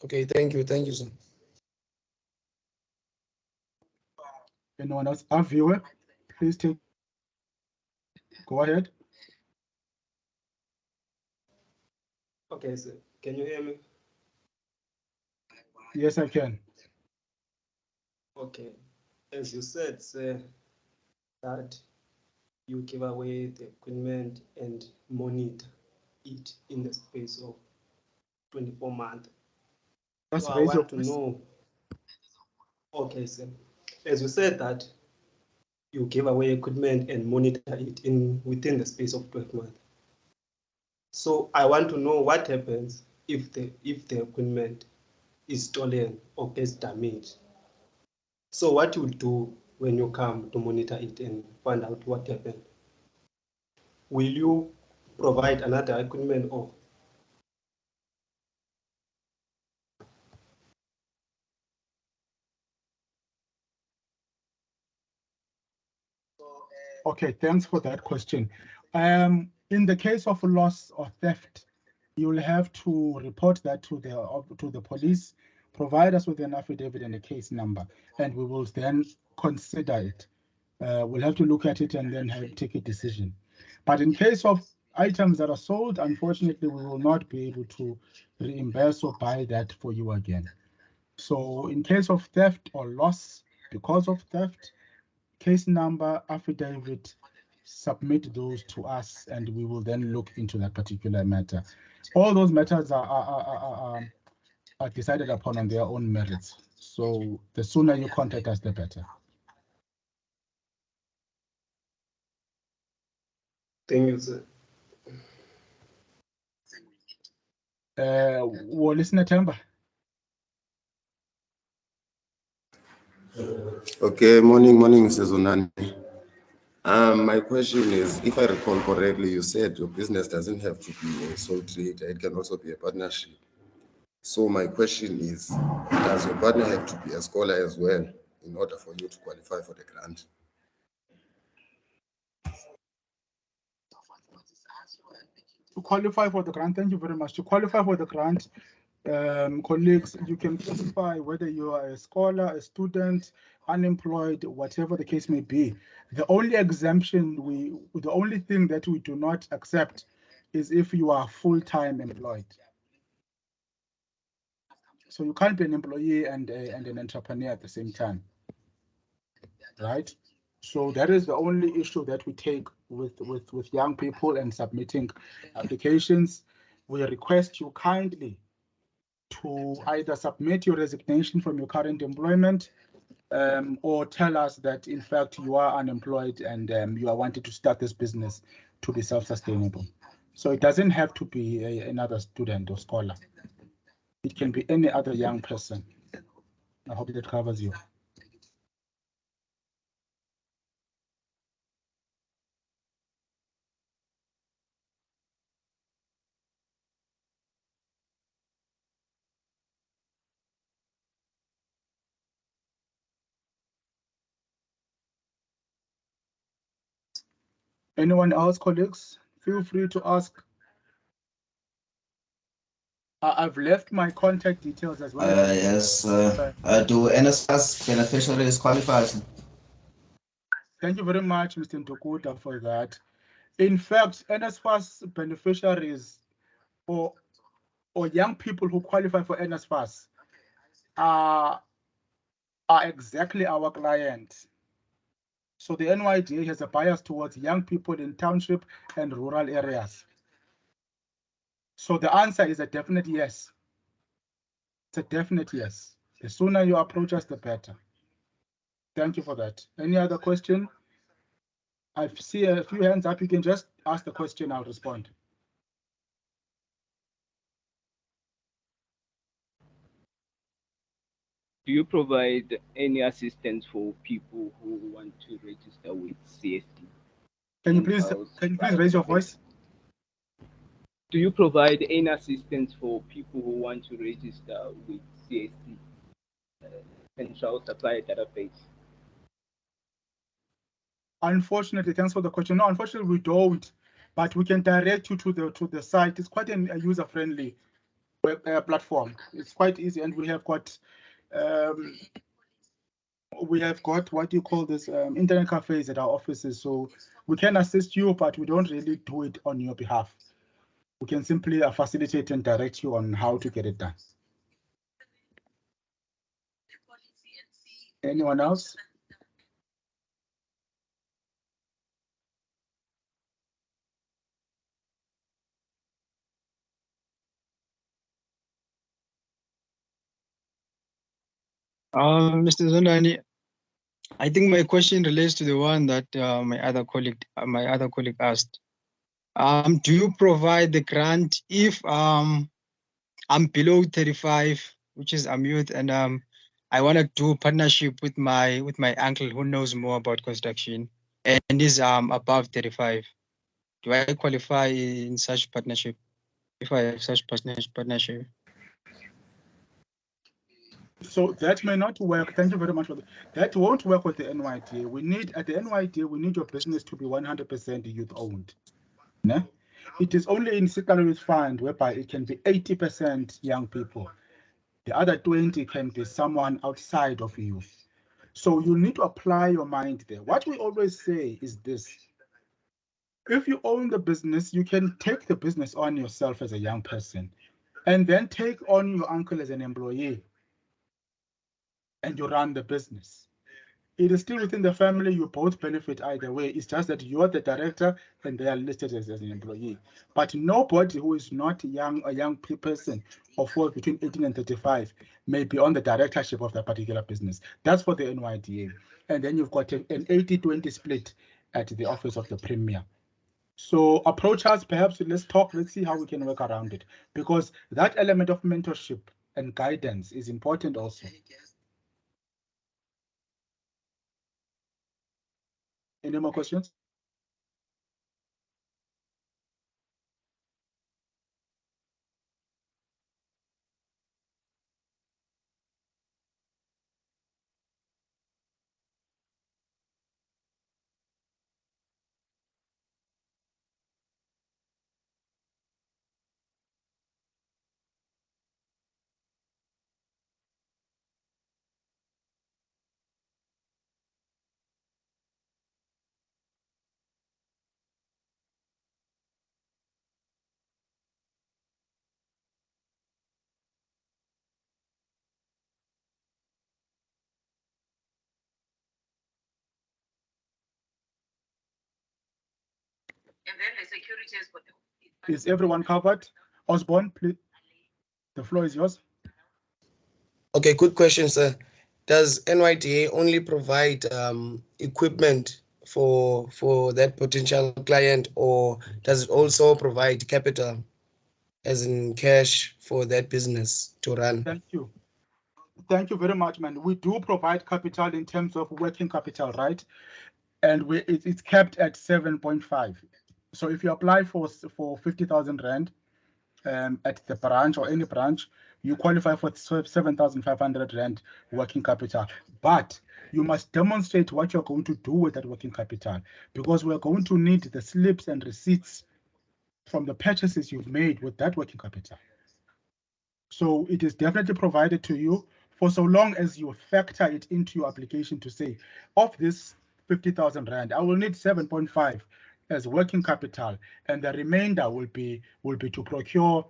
Okay, thank you, sir. Anyone else? Our viewer, please go ahead. Okay, sir. Can you hear me? Yes, I can. Okay. As you said, sir, that you give away the equipment and monitor it in the space of 24 months. Just So I raise your want to voice. know. Okay, sir. As you said that you give away equipment and monitor it within the space of 12 months. So I want to know what happens if the equipment is stolen or gets damaged. So what you do when you come to monitor it and find out what happened? Will you provide another equipment or? Okay, thanks for that question. In the case of loss or theft, you'll have to report that to the police provide us with an affidavit and a case number, and we will then consider it. We'll have to look at it and then take a decision. But in case of items that are sold, unfortunately, we will not be able to reimburse or buy that for you again. So in case of theft or loss because of theft, case number, affidavit, submit those to us, and we will then look into that particular matter. All those matters are decided upon on their own merits. So the sooner you contact us, the better. Thank you, sir. We'll listen to Temba. Okay, morning, Mr. Zondani. My question is, if I recall correctly, you said your business doesn't have to be a sole trader, it can also be a partnership. So my question is, does your partner have to be a scholar as well in order for you to qualify for the grant? To qualify for the grant, thank you very much. To qualify for the grant, colleagues, you can qualify whether you are a scholar, a student, unemployed, whatever the case may be. The only exemption, the only thing that we do not accept is if you are full-time employed. So you can't be an employee and an entrepreneur at the same time, right? So that is the only issue that we take with young people and submitting applications. We request you kindly to either submit your resignation from your current employment or tell us that in fact you are unemployed and you are wanting to start this business to be self-sustainable. So it doesn't have to be another student or scholar. It can be any other young person. I hope that covers you. Anyone else, colleagues? Feel free to ask. I've left my contact details as well. Yes. Do NSFAS beneficiaries qualify? Thank you very much, Mr. Ntokuta, for that. In fact, NSFAS beneficiaries or young people who qualify for NSFAS are exactly our client. So the NYDA has a bias towards young people in township and rural areas. So the answer is a definite yes. It's a definite yes. The sooner you approach us, the better. Thank you for that. Any other question? I see a few hands up. You can just ask the question, I'll respond. Do you provide any assistance for people who want to register with CST? Can you please raise your voice? Do you provide any assistance for people who want to register with CST, Central Supply Database? Unfortunately, thanks for the question. No, unfortunately, we don't, but we can direct you to the site. It's quite a user-friendly web platform. It's quite easy, and we have got what you call this internet cafes at our offices, so we can assist you, but we don't really do it on your behalf. We can simply facilitate and direct you on how to get it done. Anyone else? Mr. Zondani, I think my question relates to the one that my other colleague asked. Do you provide the grant if I'm below 35, which is I'm youth, and I want to do a partnership with my uncle who knows more about construction and is above 35? Do I qualify in such partnership if I have such partnership? So that may not work. Thank you very much for that. That won't work with the NYDA. We need at the NYDA, we need your business to be 100% youth owned. No? It is only in Secretariat Fund whereby it can be 80% young people. The other 20 can be someone outside of you. So you need to apply your mind there. What we always say is this. If you own the business, you can take the business on yourself as a young person and then take on your uncle as an employee and you run the business. It is still within the family, you both benefit either way. It's just that you're the director and they are listed as an employee. But nobody who is not a young person or falls between 18 and 35 may be on the directorship of that particular business. That's for the NYDA. And then you've got an 80-20 split at the office of the premier. So approach us, perhaps let's talk, let's see how we can work around it. Because that element of mentorship and guidance is important also. Any more questions? And then the security is for Is everyone covered? Osborne, please. The floor is yours. Okay, good question, sir. Does NYDA only provide equipment for that potential client, or does it also provide capital, as in cash, for that business to run? Thank you. Thank you very much, man. We do provide capital in terms of working capital, right? And it's capped at 7.5. So if you apply for 50,000 rand at the branch or any branch, you qualify for 7,500 rand working capital. But you must demonstrate what you're going to do with that working capital, because we're going to need the slips and receipts from the purchases you've made with that working capital. So it is definitely provided to you for so long as you factor it into your application to say, of this 50,000 rand, I will need 7.5 as working capital, and the remainder will be to procure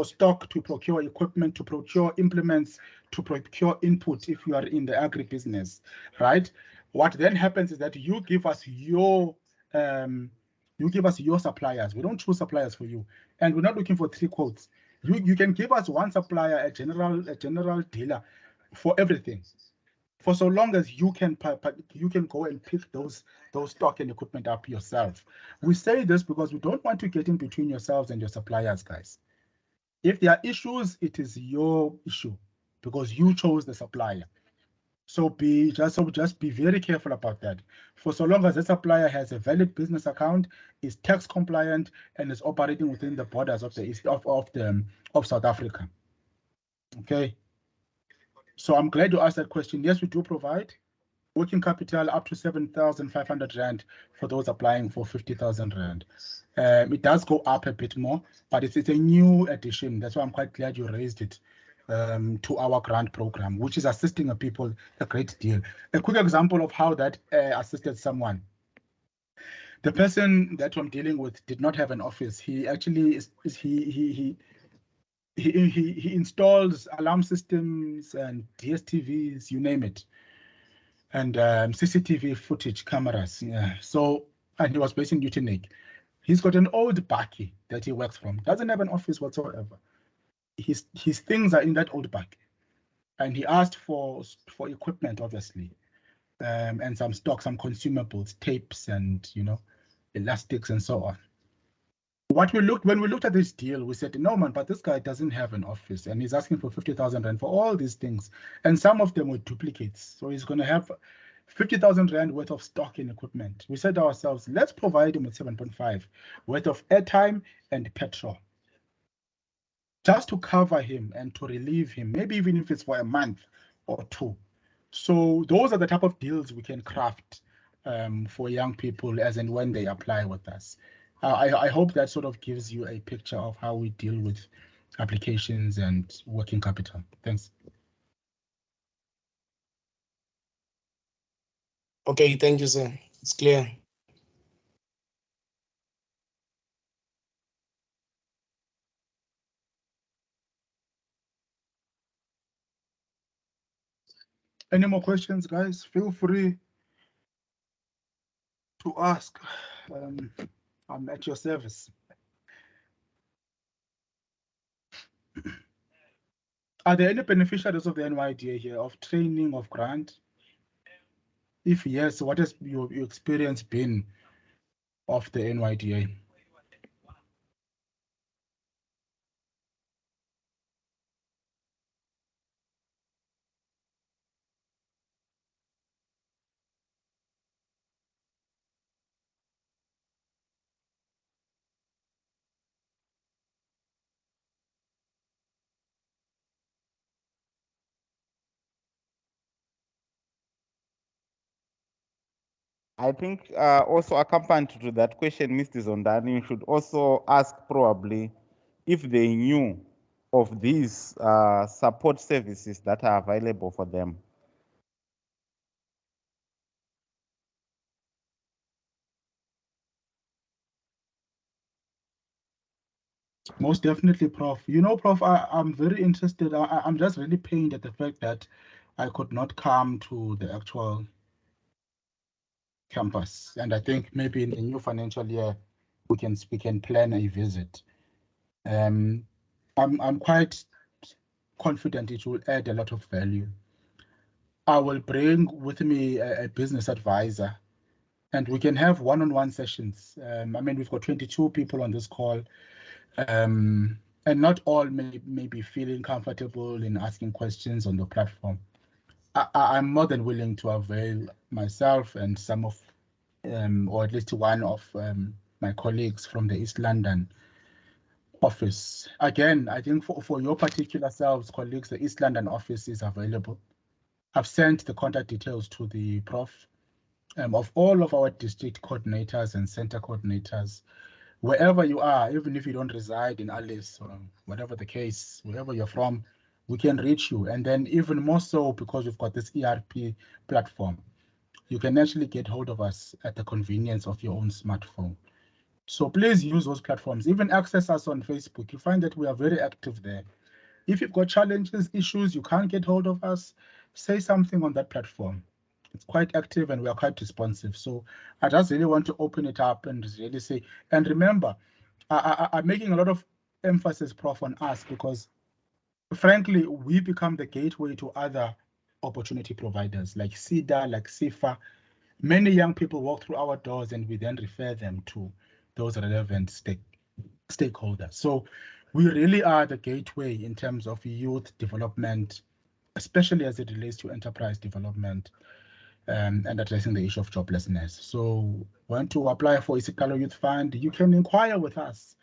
stock, to procure equipment, to procure implements, to procure input if you are in the agribusiness, right? What then happens is that you give us your suppliers. We don't choose suppliers for you, and we're not looking for 3 quotes. You can give us one supplier, a general dealer, for everything, for so long as you can go and pick those stock and equipment up yourself. We say this because we don't want to get in between yourselves and your suppliers, guys. If there are issues, it is your issue because you chose the supplier. So just be very careful about that. For so long as the supplier has a valid business account, is tax compliant, and is operating within the borders of of South Africa. Okay. So I'm glad you asked that question. Yes, we do provide working capital up to 7,500 rand for those applying for 50,000 rand. It does go up a bit more, but it's a new addition. That's why I'm quite glad you raised it to our grant program, which is assisting people a great deal. A quick example of how that assisted someone. The person that I'm dealing with did not have an office. He actually he installs alarm systems and DSTVs, you name it, and CCTV footage cameras. Yeah. So, and he was based in Utenig. He's got an old bakkie that he works from. Doesn't have an office whatsoever. His things are in that old bakkie, and he asked for equipment, obviously, and some stock, some consumables, tapes, and elastics and so on. When we looked at this deal, we said, no man, but this guy doesn't have an office, and he's asking for 50,000 rand for all these things, and some of them were duplicates. So he's going to have 50,000 rand worth of stock and equipment. We said to ourselves, let's provide him with 7.5 worth of airtime and petrol, just to cover him and to relieve him, maybe even if it's for a month or 2. So those are the type of deals we can craft for young people as and when they apply with us. I hope that sort of gives you a picture of how we deal with applications and working capital. Thanks. Okay, thank you, sir. It's clear. Any more questions, guys? Feel free to ask. I'm at your service. Are there any beneficiaries of the NYDA here, of training, of grant? If yes, what has your experience been of the NYDA? I think also accompanied to that question, Mr. Zondani, you should also ask probably if they knew of these support services that are available for them. Most definitely, Prof. You know, Prof, I'm very interested. I'm just really pained at the fact that I could not come to the actual campus. And I think maybe in the new financial year, we can plan a visit. I'm quite confident it will add a lot of value. I will bring with me a business advisor, and we can have one-on-one sessions. I mean, we've got 22 people on this call, and not all may be feeling comfortable in asking questions on the platform. I'm more than willing to avail myself and some of, or at least one of my colleagues from the East London office. Again, I think for your particular selves, colleagues, the East London office is available. I've sent the contact details to the Prof of all of our district coordinators and center coordinators. Wherever you are, even if you don't reside in Alice or whatever the case, wherever you're from, we can reach you. And then even more so because we've got this ERP platform, you can actually get hold of us at the convenience of your own smartphone. So please use those platforms, even access us on Facebook. You find that we are very active there. If you've got challenges, issues, you can't get hold of us, say something on that platform. It's quite active and we are quite responsive. So I just really want to open it up and really say, and remember, I'm making a lot of emphasis, Prof, on us because frankly, we become the gateway to other opportunity providers like SIDA, like SIFA. Many young people walk through our doors and we then refer them to those relevant stakeholders. So we really are the gateway in terms of youth development, especially as it relates to enterprise development and addressing the issue of joblessness. So want to apply for Isikalo Youth Fund, you can inquire with us.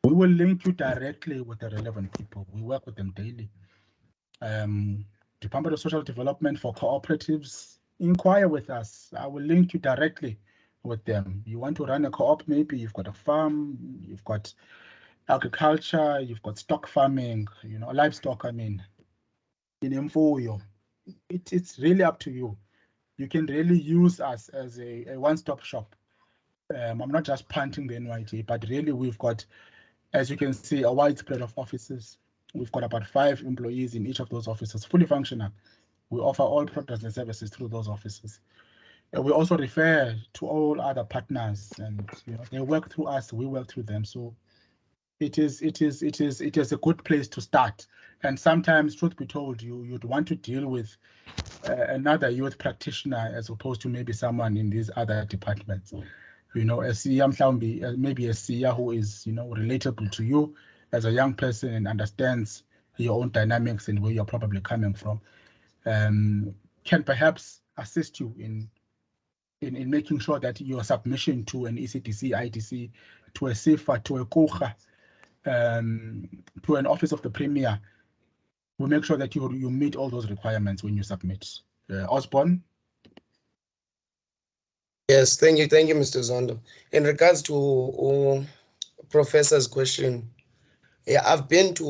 We will link you directly with the relevant people. We work with them daily. Department of Social Development for cooperatives, inquire with us. I will link you directly with them. You want to run a co-op, maybe you've got a farm, you've got agriculture, you've got stock farming, you know, livestock, I mean, in Imfuyo. It's really up to you. You can really use us as a one-stop shop. I'm not just punting the NYDA, but really we've got, as you can see, a wide spread of offices. We've got about 5 employees in each of those offices, fully functional. We offer all products and services through those offices. We also refer to all other partners, and you know, they work through us, we work through them. So it is a good place to start. And sometimes, truth be told, you'd want to deal with another youth practitioner as opposed to maybe someone in these other departments. You know, a SIA, maybe a SIA who is, you know, relatable to you as a young person and understands your own dynamics and where you're probably coming from, can perhaps assist you in making sure that your submission to an ECDC, IDC, to a SIFA, to a KUGA, to an office of the Premier, we make sure that you meet all those requirements when you submit. Osborne? Yes, thank you, Mr. Zondo. In regards to Professor's question, Yeah, I've been to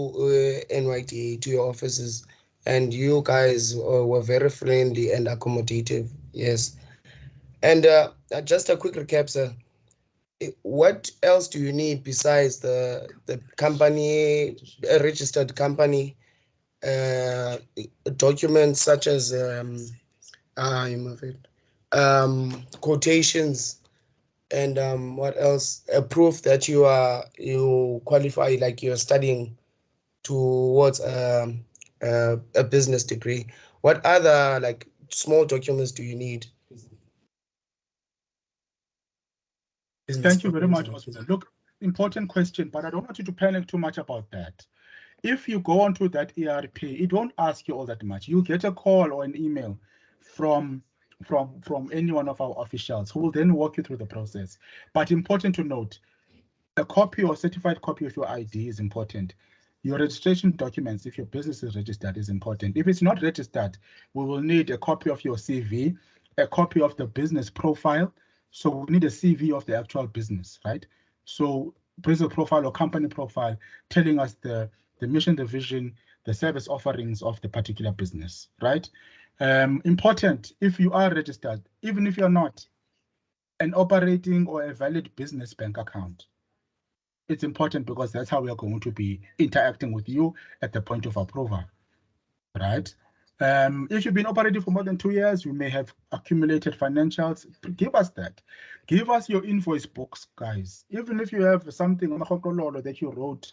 NYDA, to your offices, and you guys were very friendly and accommodative. Yes. And just a quick recap, sir. What else do you need besides the company, a registered company, documents such as quotations, and what else? A proof that you qualify, like you're studying towards a business degree. What other like small documents do you need? Thank you very much, Osman. Look, important question, but I don't want you to panic too much about that. If you go onto that ERP, it won't ask you all that much. You get a call or an email from any one of our officials who will then walk you through the process. But important to note, a copy or certified copy of your ID is important. Your registration documents, if your business is registered, is important. If it's not registered, we will need a copy of your CV, a copy of the business profile. So we need a CV of the actual business, right? So business profile or company profile telling us the mission, the vision, the service offerings of the particular business, right? Important, if you are registered, even if you're not, an operating or a valid business bank account. It's important because that's how we are going to be interacting with you at the point of approval, right? If you've been operating for more than 2 years, you may have accumulated financials. Give us that. Give us your invoice books, guys. Even if you have something on the that you wrote,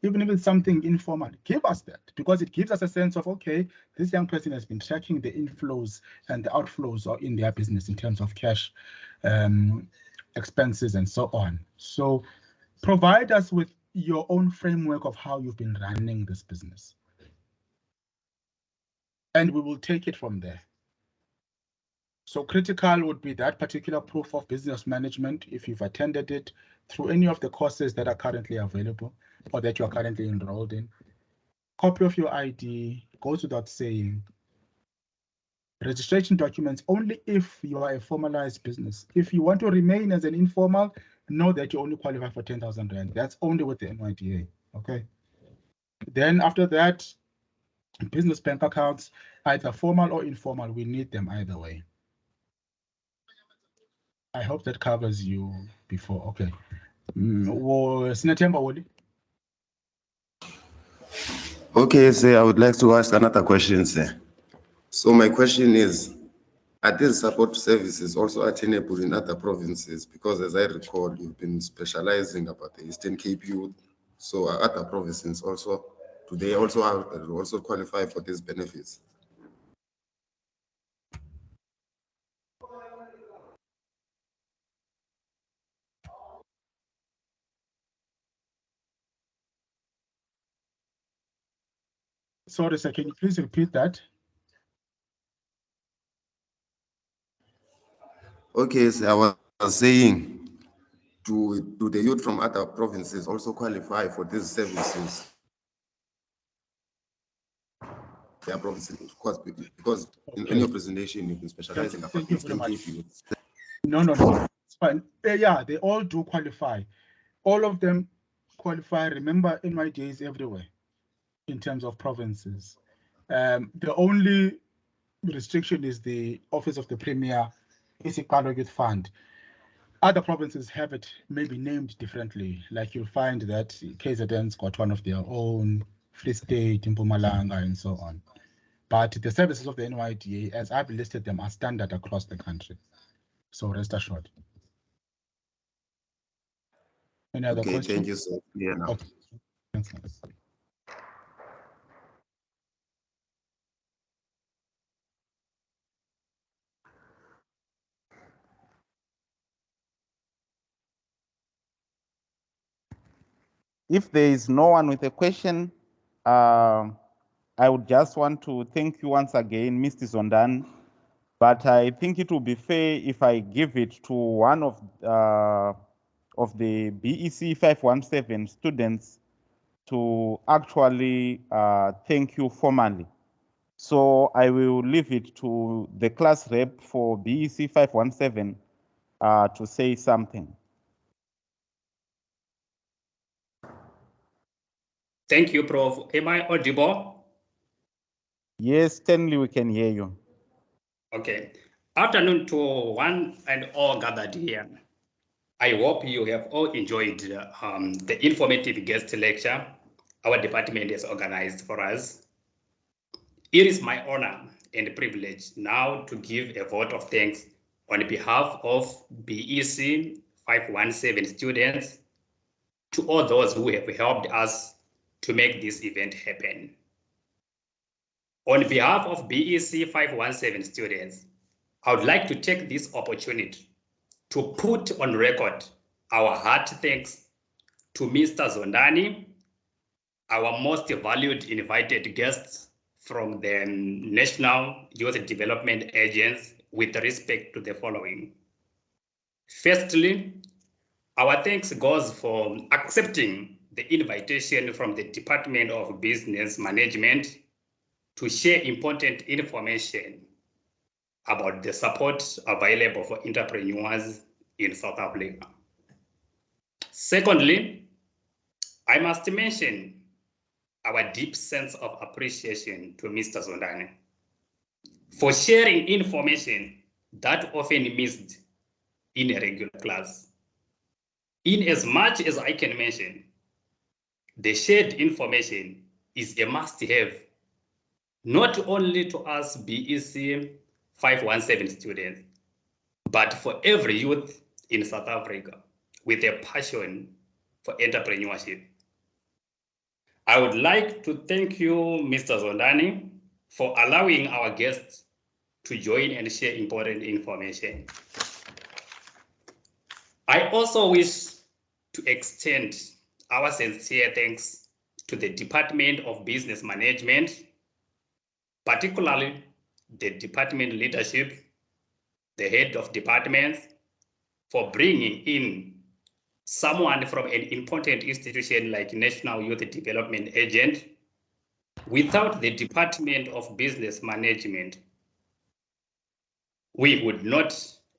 even if it's something informal, give us that, because it gives us a sense of, okay, this young person has been tracking the inflows and the outflows in their business in terms of cash, expenses, and so on. So provide us with your own framework of how you've been running this business, and we will take it from there. So critical would be that particular proof of business management, if you've attended it through any of the courses that are currently available or that you are currently enrolled in. Copy of your ID goes without saying. Registration documents only if you are a formalized business. If you want to remain as an informal, know that you only qualify for 10,000 Rand. That's only with the NYDA, okay? Then after that, business bank accounts, either formal or informal, we need them either way. I hope that covers you before, okay. Sinathemba Woli. Okay, sir, I would like to ask another question, sir. So my question is, are these support services also attainable in other provinces? Because as I recall, you've been specializing about the Eastern Cape youth. So are other provinces also, do they also qualify for these benefits? Sorry, sir, can you please repeat that? Okay, so I was saying, do the youth from other provinces also qualify for these services? Their provinces, of course, because in your presentation, you've been specializing about Eastern Cape youth. No, it's fine. Yeah, they all do qualify. All of them qualify. Remember, NYDA is everywhere in terms of provinces. The only restriction is the Office of the Premier BEC517 Youth Fund. Other provinces have it maybe named differently. Like you'll find that KZN's got one of their own, Free State, Mpumalanga, and so on. But the services of the NYDA, as I've listed them, are standard across the country. So rest assured. Any other questions? Thank you, sir. Yeah, now. Okay. Thanks. If there is no one with a question, I would just want to thank you once again, Mr. Zondani. But I think it will be fair if I give it to one of the BEC517 students to actually thank you formally. So I will leave it to the class rep for BEC517 to say something. Thank you, Prof. Am I audible? Yes, Stanley, we can hear you. Okay. Afternoon to one and all gathered here. I hope you have all enjoyed the informative guest lecture our department has organized for us. It is my honor and privilege now to give a vote of thanks on behalf of BEC 517 students to all those who have helped us to make this event happen. On behalf of BEC 517 students, I would like to take this opportunity to put on record our heart thanks to Mr. Zondani, our most valued invited guests from the National Youth Development Agency, with respect to the following. Firstly, our thanks goes for accepting the invitation from the Department of Business Management to share important information about the support available for entrepreneurs in South Africa. Secondly, I must mention our deep sense of appreciation to Mr. Zondani for sharing information that often missed in a regular class. In as much as I can mention, the shared information is a must-have, not only to us BEC 517 students, but for every youth in South Africa with a passion for entrepreneurship. I would like to thank you, Mr. Zondani, for allowing our guests to join and share important information. I also wish to extend our sincere thanks to the Department of Business Management, particularly the department leadership, the head of departments, for bringing in someone from an important institution like National Youth Development Agent. Without the Department of Business Management, we would not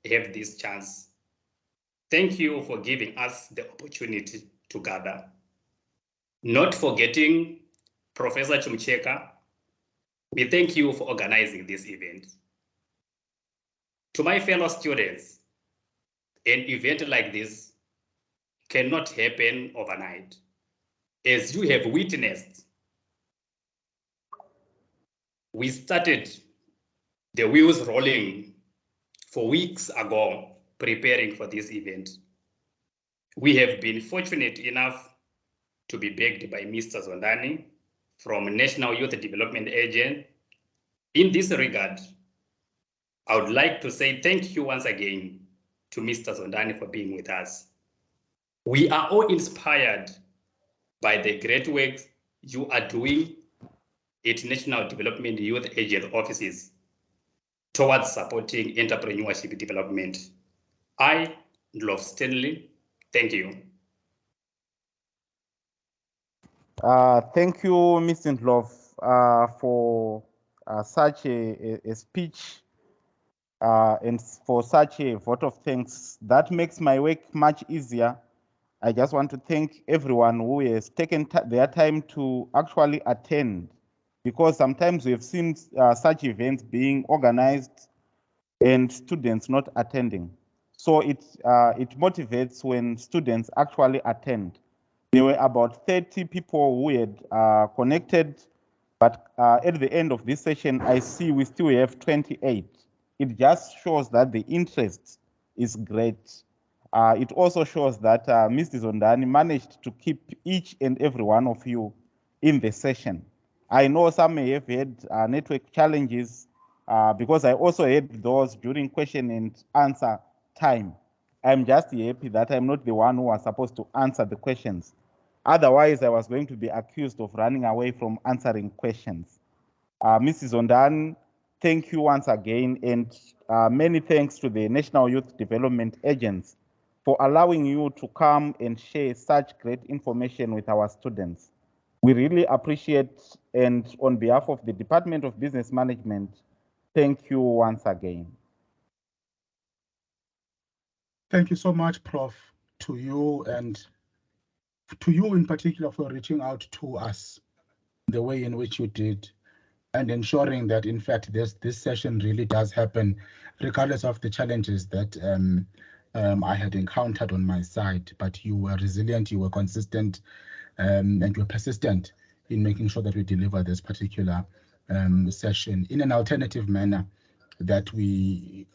have this chance. Thank you for giving us the opportunity to gather. Not forgetting Professor Chumcheka, we thank you for organizing this event. To my fellow students, an event like this cannot happen overnight. As you have witnessed, we started the wheels rolling for weeks ago, preparing for this event. We have been fortunate enough to be backed by Mr. Zondani from National Youth Development Agency. In this regard, I would like to say thank you once again to Mr. Zondani for being with us. We are all inspired by the great work you are doing at National Development Youth Agency offices towards supporting entrepreneurship development. I, Love Stanley, thank you. Thank you, Mr. Ndlovu, for such a speech and for such a vote of thanks. That makes my work much easier. I just want to thank everyone who has taken their time to actually attend, because sometimes we have seen such events being organized and students not attending. So it motivates when students actually attend. There were about 30 people who had connected, but at the end of this session, I see we still have 28. It just shows that the interest is great. It also shows that Mr. Zondani managed to keep each and every one of you in the session. I know some may have had network challenges because I also had those during question and answer time. I'm just happy that I'm not the one who was supposed to answer the questions. Otherwise, I was going to be accused of running away from answering questions. Mrs. Zondani, thank you once again, and many thanks to the National Youth Development Agency for allowing you to come and share such great information with our students. We really appreciate, and on behalf of the Department of Business Management, thank you once again. Thank you so much, Prof, to you and to you in particular for reaching out to us the way in which you did, and ensuring that in fact this session really does happen regardless of the challenges that I had encountered on my side. But you were resilient, you were consistent, and you were persistent in making sure that we deliver this particular session in an alternative manner that we,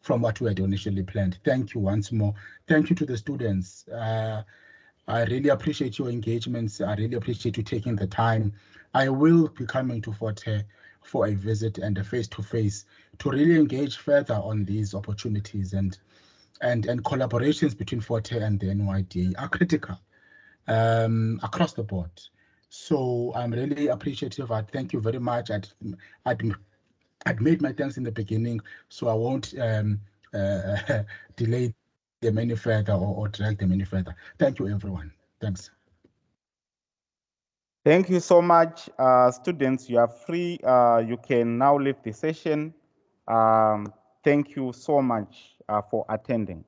from what we had initially planned. Thank you once more. Thank you to the students. I really appreciate your engagements. I really appreciate you taking the time. I will be coming to Fort Hare for a visit and a face-to-face to really engage further on these opportunities, and collaborations between Fort Hare and the NYDA are critical across the board. So I'm really appreciative. I thank you very much. I'd made my thanks in the beginning, so I won't delay them any further or drag them any further. Thank you, everyone. Thanks. Thank you so much. Students, you are free. You can now leave the session. Thank you so much for attending.